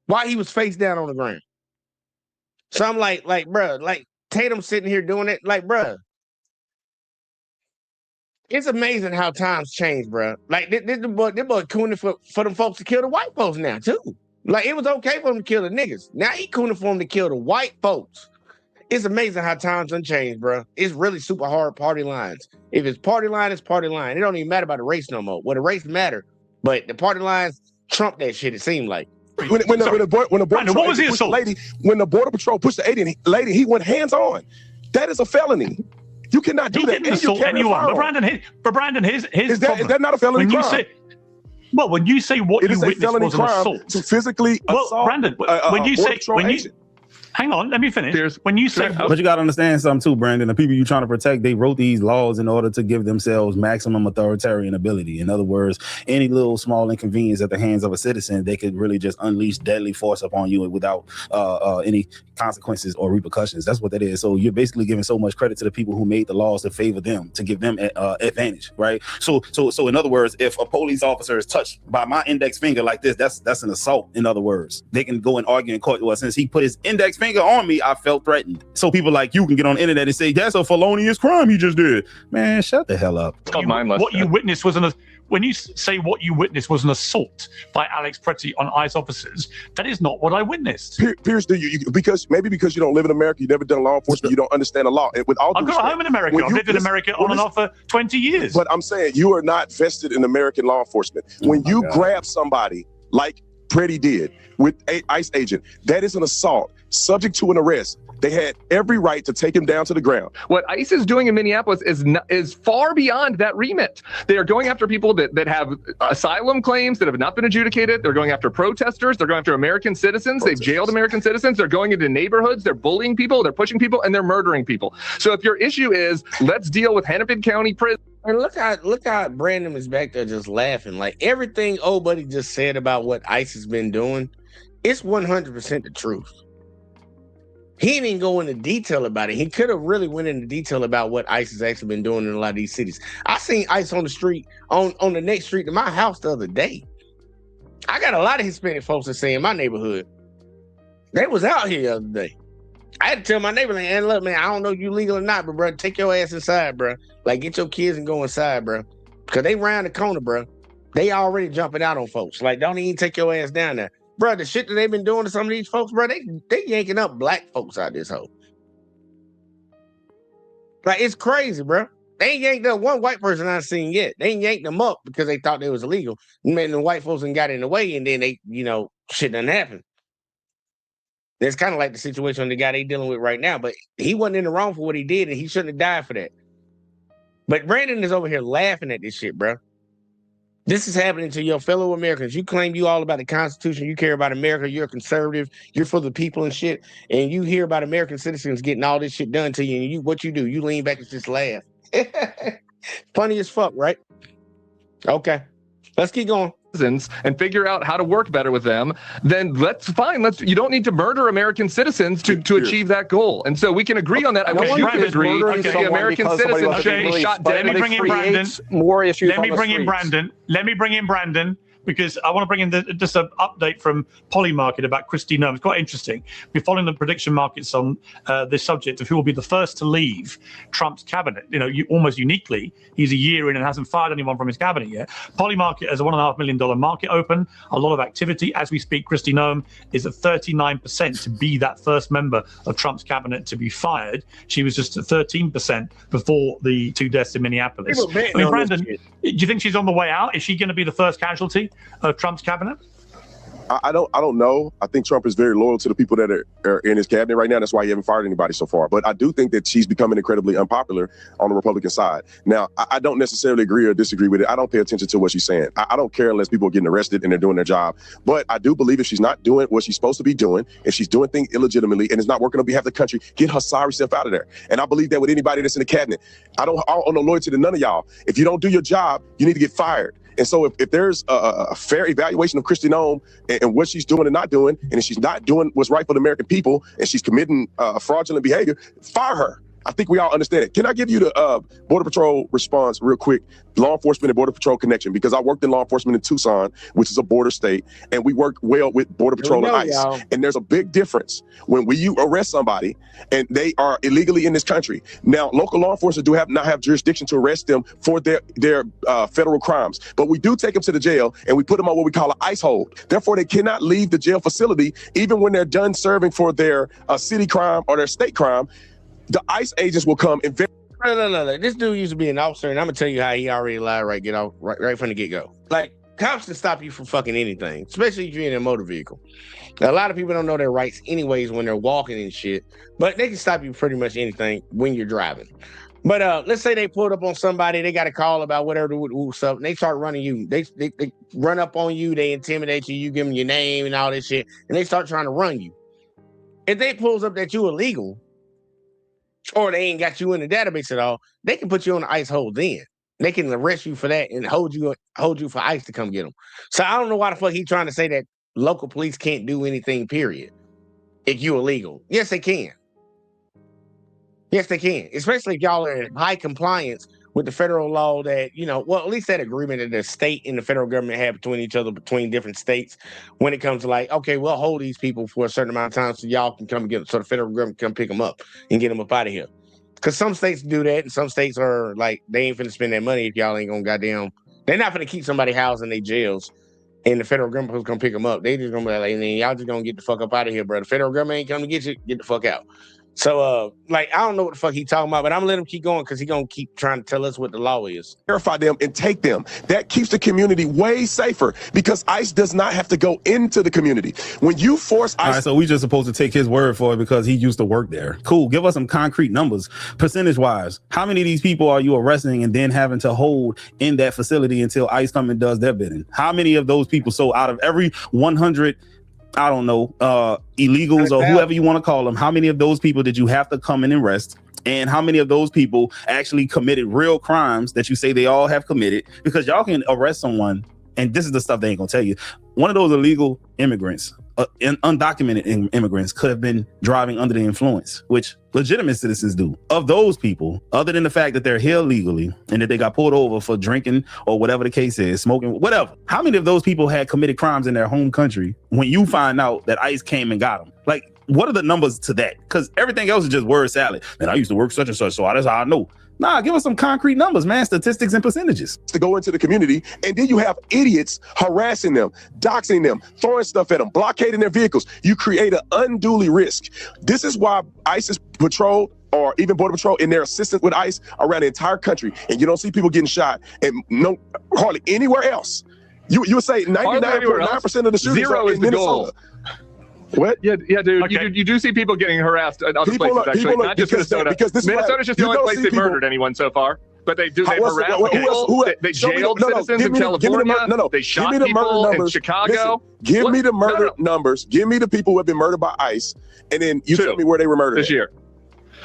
while he was face down on the ground. So I'm like, bruh, like, Tatum sitting here doing it, like, bruh. It's amazing how times change, bruh. Like, this boy cooning for them folks to kill the white folks now, too. Like, it was okay for them to kill the niggas. Now he cooning for them to kill the white folks. It's amazing how times unchanged, bruh. It's really super hard party lines. If it's party line, it's party line. It don't even matter about the race no more. Well, the race matter, but the party lines, Trump that shit. It seemed like. When the border Brandon, what was the assault? When the border patrol pushed the lady, he went hands on. That is a felony. You cannot do that. He didn't assault anyone. But Brandon, here's is that not a felony crime? When you say what you witnessed was an assault, to physically assault. Well, Brandon, hang on, let me finish. When you say, but you got to understand something too, Brandon. The people you're trying to protect, they wrote these laws in order to give themselves maximum authoritarian ability. In other words, any little small inconvenience at the hands of a citizen, they could really just unleash deadly force upon you without any consequences or repercussions. That's what that is. So you're basically giving so much credit to the people who made the laws to favor them, to give them advantage, right? So in other words, if a police officer is touched by my index finger like this, that's an assault. In other words, they can go and argue in court. Well, since he put his index finger on me, I felt threatened. So people like you can get on the internet and say that's a felonious crime he just did. Man, shut the hell up. What you witnessed was when you say what you witnessed was an assault by Alex Pretty on ICE officers, that is not what I witnessed. Pierce, because you don't live in America, you've never done law enforcement, you don't understand the law. And with all I've got a home in America. I've lived in America on and off for 20 years. But I'm saying you are not vested in American law enforcement. When you grab somebody like Pretty did with an ICE agent, that is an assault, subject to an arrest. They had every right to take him down to the ground. What ICE is doing in Minneapolis is far beyond that remit. They are going after people that have asylum claims that have not been adjudicated. They're going after protesters. They're going after American citizens. They've jailed American citizens. They're going into neighborhoods. They're bullying people. They're pushing people, and they're murdering people. So if your issue is let's deal with Hennepin County Prison. And look how Brandon is back there just laughing. Like everything old buddy just said about what ICE has been doing, it's 100% the truth. He didn't even go into detail about it. He could have really went into detail about what ICE has actually been doing in a lot of these cities. I seen ICE on the street, on the next street to my house the other day. I got a lot of Hispanic folks that say in my neighborhood. They was out here the other day. I had to tell my neighbor, like, and look, man, I don't know if you legal or not, but bro, take your ass inside, bro. Like, get your kids and go inside, bro. Because they round the corner, bro. They already jumping out on folks. Like, don't even take your ass down there. Bro, the shit that they've been doing to some of these folks, bro, they yanking up black folks out this hole. Like, it's crazy, bro. They ain't yanked up one white person I've seen yet. They ain't yanked them up because they thought they was illegal. Man, the white folks and got in the way, and then they, shit done happened. That's kind of like the situation on the guy they dealing with right now, but he wasn't in the wrong for what he did, and he shouldn't have died for that. But Brandon is over here laughing at this shit, bro. This is happening to your fellow Americans. You claim you all about the Constitution. You care about America. You're a conservative. You're for the people and shit. And you hear about American citizens getting all this shit done to you. And what you do, you lean back and just laugh. Funny as fuck, right? Okay. Let's keep going. And figure out how to work better with them, then you don't need to murder American citizens to achieve that goal. And so we can agree on that. I wish you could agree that American citizens should be shot dead. Let me bring in Brandon. More issues. Let me bring in Brandon because I want to bring in just an update from Polymarket about Kristi Noem. It's quite interesting. We're following the prediction markets on this subject of who will be the first to leave Trump's cabinet. Almost uniquely, he's a year in and hasn't fired anyone from his cabinet yet. Polymarket has a $1.5 million market open, a lot of activity. As we speak, Kristi Noem is at 39% to be that first member of Trump's cabinet to be fired. She was just at 13% before the two deaths in Minneapolis. Brandon, do you think she's on the way out? Is she going to be the first casualty of Trump's cabinet? I don't know. I think Trump is very loyal to the people that are in his cabinet right now. That's why he hasn't fired anybody so far. But I do think that she's becoming incredibly unpopular on the Republican side. Now, I don't necessarily agree or disagree with it. I don't pay attention to what she's saying. I don't care unless people are getting arrested and they're doing their job. But I do believe if she's not doing what she's supposed to be doing, if she's doing things illegitimately and it's not working on behalf of the country, get her sorry self out of there. And I believe that with anybody that's in the cabinet. I don't owe no loyalty to none of y'all. If you don't do your job, you need to get fired. And so if there's a fair evaluation of Kristi Noem and what she's doing and not doing, and if she's not doing what's right for the American people and she's committing fraudulent behavior, fire her. I think we all understand it. Can I give you the Border Patrol response real quick? Law enforcement and Border Patrol connection, because I worked in law enforcement in Tucson, which is a border state, and we work well with Border Patrol and ICE. Y'all. And there's a big difference when you arrest somebody and they are illegally in this country. Now, local law enforcement do not have jurisdiction to arrest them for their federal crimes, but we do take them to the jail and we put them on what we call an ICE hold. Therefore, they cannot leave the jail facility even when they're done serving for their city crime or their state crime. The ICE agents will come and No. This dude used to be an officer, and I'm gonna tell you how he already lied right from the get-go. Like, cops can stop you from fucking anything, especially if you're in a motor vehicle. Now, a lot of people don't know their rights anyways when they're walking and shit, but they can stop you pretty much anything when you're driving. But let's say they pulled up on somebody, they got a call about whatever stuff, and they start running you. They run up on you, they intimidate you, you give them your name and all this shit, and they start trying to run you. If they pulls up that you illegal, or they ain't got you in the database at all, they can put you on the ICE hold then. They can arrest you for that and hold you for ICE to come get them. So I don't know why the fuck he trying to say that local police can't do anything, period, if you illegal. Yes, they can. Yes, they can. Especially if y'all are in high compliance with the federal law that, well, at least that agreement that the state and the federal government have between each other, between different states, when it comes to like, okay, we'll hold these people for a certain amount of time so y'all can come and get them, so the federal government can come pick them up and get them up out of here. Because some states do that, and some states are like, they ain't finna spend that money if y'all ain't gonna goddamn, they're not finna keep somebody housed in their jails and the federal government is gonna pick them up. They just gonna be like, y'all just gonna get the fuck up out of here, bro. The federal government ain't coming to get you, get the fuck out. So, I don't know what the fuck he talking about, but I'm gonna let him keep going because he gonna keep trying to tell us what the law is. Verify them and take them. That keeps the community way safer because ICE does not have to go into the community. When you force ICE... All right, so we just supposed to take his word for it because he used to work there. Cool, give us some concrete numbers, percentage-wise. How many of these people are you arresting and then having to hold in that facility until ICE comes and does their bidding? How many of those people, so out of every 100... I don't know, illegals or whoever you want to call them, how many of those people did you have to come and arrest? And how many of those people actually committed real crimes that you say they all have committed? Because y'all can arrest someone, and this is the stuff they ain't gonna tell you. One of those illegal immigrants, undocumented immigrants, could have been driving under the influence, which legitimate citizens do. Of those people, other than the fact that they're here legally and that they got pulled over for drinking or whatever the case is, smoking, whatever, how many of those people had committed crimes in their home country when you find out that ICE came and got them? Like, what are the numbers to that? Because everything else is just word salad. And I used to work such and such, so that's how I know. Nah, give us some concrete numbers, man, statistics and percentages. To go into the community, and then you have idiots harassing them, doxing them, throwing stuff at them, blockading their vehicles. You create an unduly risk. This is why ICE's patrol or even Border Patrol in their assistance with ICE around the entire country, and you don't see people getting shot, and no, hardly anywhere else. You would say 99.9% of the shootings are in Minnesota. What? Yeah, dude. Okay. You do see people getting harassed in other places, actually, not just Minnesota. Minnesota's just the only place they've murdered anyone so far. But they've harassed people. They jailed citizens in California. They shot people in Chicago. Give me the murder numbers. Give me the people who have been murdered by ICE, and then you tell me where they were murdered this year.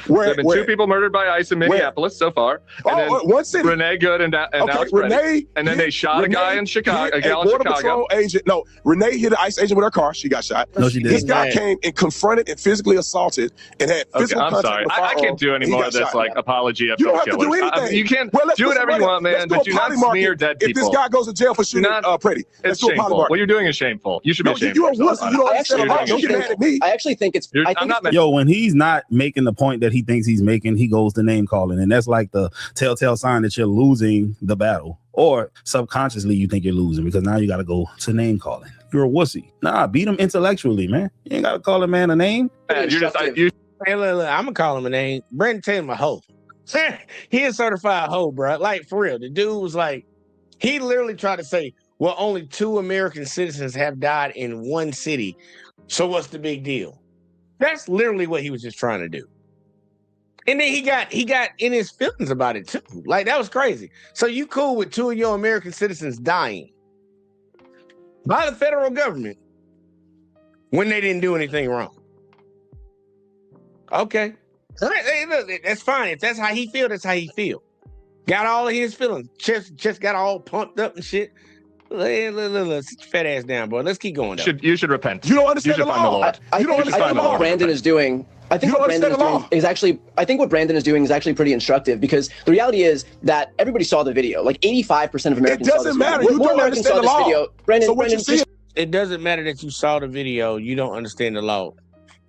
There have been 2 people murdered by ICE in Minneapolis so far. And then one city. Renee Good and Alex Reddick. And then they shot a guy in Chicago, a gal in Chicago. Patrol agent. No, Renee hit an ICE agent with her car. She got shot. No, she didn't. This guy came and confronted and physically assaulted and had physical contact. I'm sorry. I can't do any more of this apology of you don't have to do anything. You can do whatever you want, man, but do not smear dead people. If this guy goes to jail for shooting Pretty, it's shameful. What you're doing is shameful. You should be ashamed. You are wussy. You don't understand. Don't get mad at me. I actually think it's. Yo, when he's not making the point that he thinks he's making, he goes to name calling, and that's like the telltale sign that you're losing the battle, or subconsciously you think you're losing because now you got to go to name calling. You're a wussy. Nah, beat him intellectually, man. You ain't got to call a man a name. Hey, look, I'm gonna call him a name. Brandon Tatum a hoe. He is certified hoe, bro. Like, for real, the dude was like, he literally tried to say, well, only 2 American citizens have died in one city, so what's the big deal? That's literally what he was just trying to do. And then he got in his feelings about it too. Like, that was crazy. So you cool with 2 of your American citizens dying by the federal government when they didn't do anything wrong? Okay. Hey, look, that's fine. If that's how he feel, that's how he feel. Got all of his feelings. Chest got all pumped up and shit. Look, sit your fat ass down, boy. Let's keep going. You should repent. You don't understand the law. I think what Brandon is doing. I think what Brandon is doing is actually pretty instructive, because the reality is that everybody saw the video. Like 85% of Americans saw this video. It doesn't matter. You don't understand the law. Brandon, it doesn't matter that you saw the video. You don't understand the law.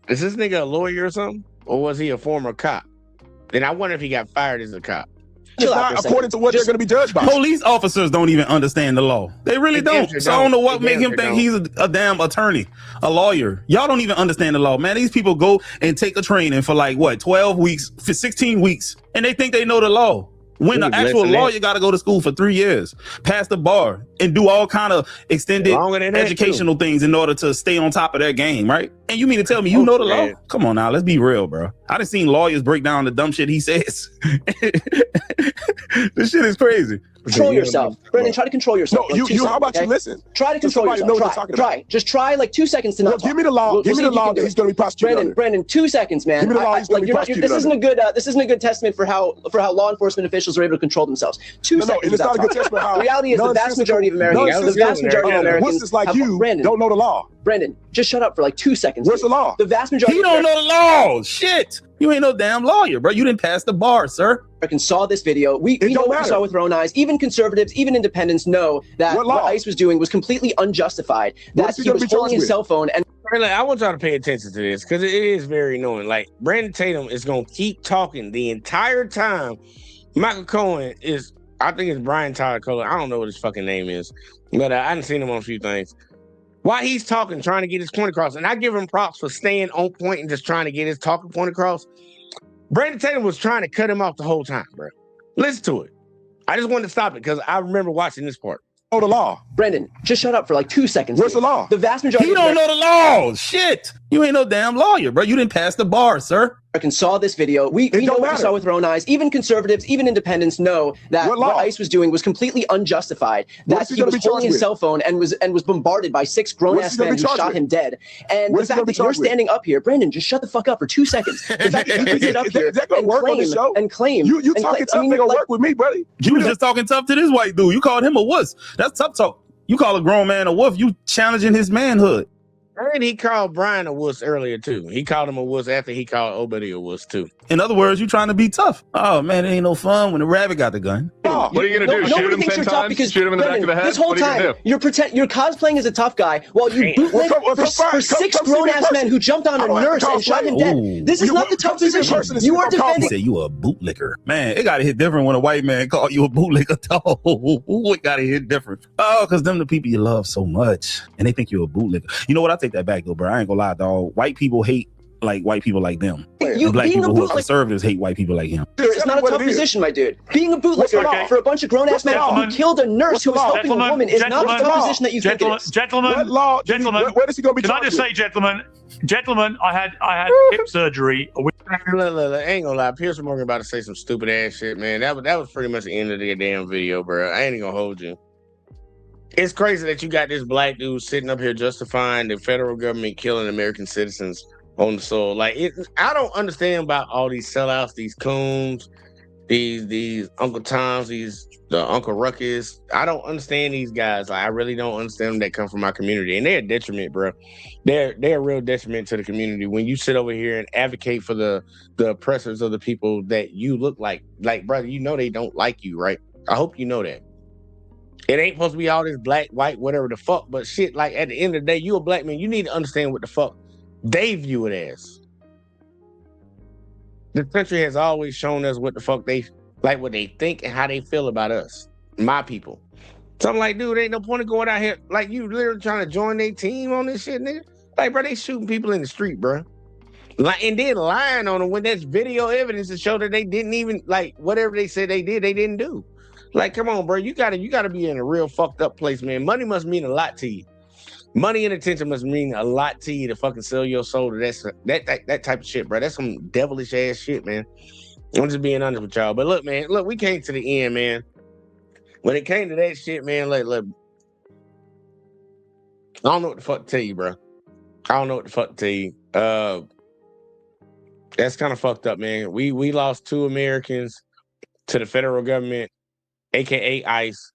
Is this nigga a lawyer or something? Or was he a former cop? Then I wonder if he got fired as a cop. It's not according to what they're going to be judged by. Police officers don't even understand the law. They really don't. So I don't know what make him think he's a damn attorney, a lawyer. Y'all don't even understand the law, man. These people go and take a training for like, what, 12 weeks, for 16 weeks, and they think they know the law. When the actual lawyer got to go to school for 3 years, pass the bar, and do all kind of extended Longer than that, educational things in order to stay on top of their game, right? And you mean to tell me you know the law? Come on now, let's be real, bro. I done seen lawyers break down the dumb shit he says. This shit is crazy. Control yourself. Brendan, try to control yourself. No, like how about you listen? Try to control somebody yourself. know what Try. they're talking Try. about. Just try like 2 seconds to not talk. Give me the law. Give me the law that he's going to be prosecuted. Brendan, 2 seconds, man. Give me the law he's going to be prosecuted. This isn't a good. This isn't a good testament for how law enforcement officials are able to control themselves. 2 seconds. It's not a good testament how the reality is the vast majority of Americans, wuss like you don't know the law. Brendan, just shut up for like 2 seconds. What's the law? The vast majority. He don't know the law. Shit. You ain't no damn lawyer, bro. You didn't pass the bar, sir. Americans saw this video. We know what we saw with our own eyes. Even conservatives, even independents know that what ICE was doing was completely unjustified. That he was holding his cell phone and. I want y'all to pay attention to this because it is very annoying. Like Brandon Tatum is gonna keep talking the entire time. Michael Cohen is, I think it's Brian Tyler Cohen. I don't know what his fucking name is, but I haven't seen him on a few things. While he's talking, trying to get his point across, and I give him props for staying on point and just trying to get his talking point across. Brandon Tatum was trying to cut him off the whole time, bro. Listen to it. I just wanted to stop it because I remember watching this part. Oh, the law. Brendan, just shut up for like 2 seconds. What's the law? The vast majority. He don't know the law. Shit. You ain't no damn lawyer, bro. You didn't pass the bar, sir. Americans saw this video. We know what we saw with our own eyes. Even conservatives, even independents know that what ICE was doing was completely unjustified. That he was holding his cell phone and was bombarded by 6 grown-ass men who shot him dead. And the fact that you're standing up here, Brendan, just shut the fuck up for 2 seconds. The fact that you can sit up here and claim. You talking tough, ain't gonna work with me, buddy. You was just talking tough to this white dude. You called him a wuss. That's tough talk. You call a grown man a wolf. You challenging his manhood. And he called Brian a wuss earlier too. He called him a wuss after he called Obadi a wuss too. In other words, you trying to be tough. Oh man, it ain't no fun when the rabbit got the gun. What are you gonna do? Shoot him 10 times? Shoot him in the back of the head? This whole time, you're cosplaying as a tough guy while you bootleg for 6 grown-ass men who jumped on a nurse and shot him dead. This is not the tough position. You are defending. Say you a bootlicker. Man, it gotta hit different when a white man call you a bootlicker. Oh, it gotta hit different. Oh, because them the people you love so much. And they think you're a bootlicker. You know what? I take that back though, bro. I ain't gonna lie, dog. White people hate like white people like them. And black people who are conservatives hate white people like him. It's not a tough position, my dude. Being a bootlicker for a bunch of grown-ass men who killed a nurse who was helping a woman is not the tough position that you think it is. Gentlemen, where is he gonna be? Can I just say, gentlemen, I had hip surgery a week. I ain't gonna lie, Pierce Morgan about to say some stupid ass shit, man. That was pretty much the end of the damn video, bro. I ain't gonna hold you. It's crazy that you got this black dude sitting up here justifying the federal government killing American citizens on the soil. Like, I don't understand about all these sellouts, these coons, these Uncle Toms, the Uncle Ruckus. I don't understand these guys. Like, I really don't understand them that come from our community, and they're a detriment, bro. They're a real detriment to the community when you sit over here and advocate for the oppressors of the people that you look like. Like, brother, you know they don't like you, right? I hope you know that. It ain't supposed to be all this black, white, whatever the fuck, but shit, like, at the end of the day, you a black man, you need to understand what the fuck they view it as. The country has always shown us what the fuck they like, what they think and how they feel about us, my people. So I'm like, dude, ain't no point of going out here like you literally trying to join their team on this shit, nigga. Like, bro, they shooting people in the street, bro. Like, and then lying on them when there's video evidence to show that they didn't even, like, whatever they said they did, they didn't do. Like, come on, bro, you gotta be in a real fucked up place, man. Money must mean a lot to you. Money and attention must mean a lot to you to fucking sell your soul to that type of shit, bro. That's some devilish ass shit, man. I'm just being honest with y'all. But look, man, we came to the end, man. When it came to that shit, man, look, I don't know what the fuck to tell you, bro. I don't know what the fuck to tell you. That's kind of fucked up, man. We lost 2 Americans to the federal government, aka ICE,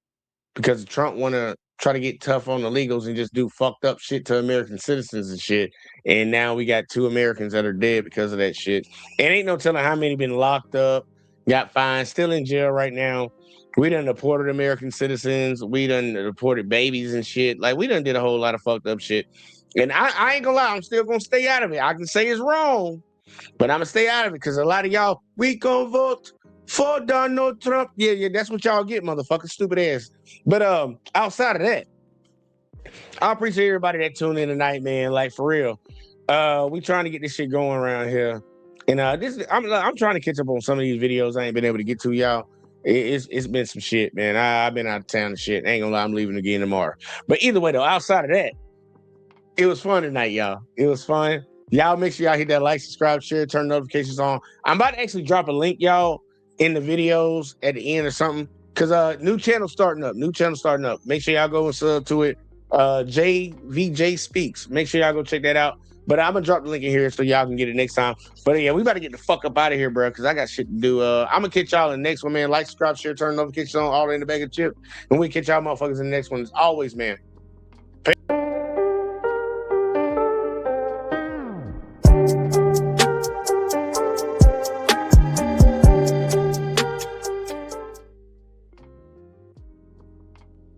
because Trump want to try to get tough on the illegals and just do fucked up shit to American citizens and shit. And now we got 2 Americans that are dead because of that shit. And ain't no telling how many been locked up, got fined, still in jail right now. We done deported American citizens. We done deported babies and shit. Like, we done did a whole lot of fucked up shit. And I ain't gonna lie, I'm still gonna stay out of it. I can say it's wrong, but I'm gonna stay out of it because a lot of y'all, we gonna vote for Donald Trump. Yeah, that's what y'all get, motherfucker, stupid ass. But outside of that, I appreciate everybody that tuned in tonight, man. Like, for real. We trying to get this shit going around here. And I'm trying to catch up on some of these videos I ain't been able to get to, y'all. It's been some shit, man. I've been out of town and shit. Ain't gonna lie, I'm leaving again tomorrow. But either way, though, outside of that, it was fun tonight, y'all. It was fun. Y'all make sure y'all hit that like, subscribe, share, turn notifications on. I'm about to actually drop a link, y'all, in the videos at the end or something. Because new channel starting up. Make sure y'all go and sub to it. JVJ Speaks. Make sure y'all go check that out. But I'm going to drop the link in here so y'all can get it next time. But yeah, we about to get the fuck up out of here, bro, because I got shit to do. I'm going to catch y'all in the next one, man. Like, subscribe, share, turn notifications on, all in the bag of chips. And we catch y'all motherfuckers in the next one. As always, man. Peace.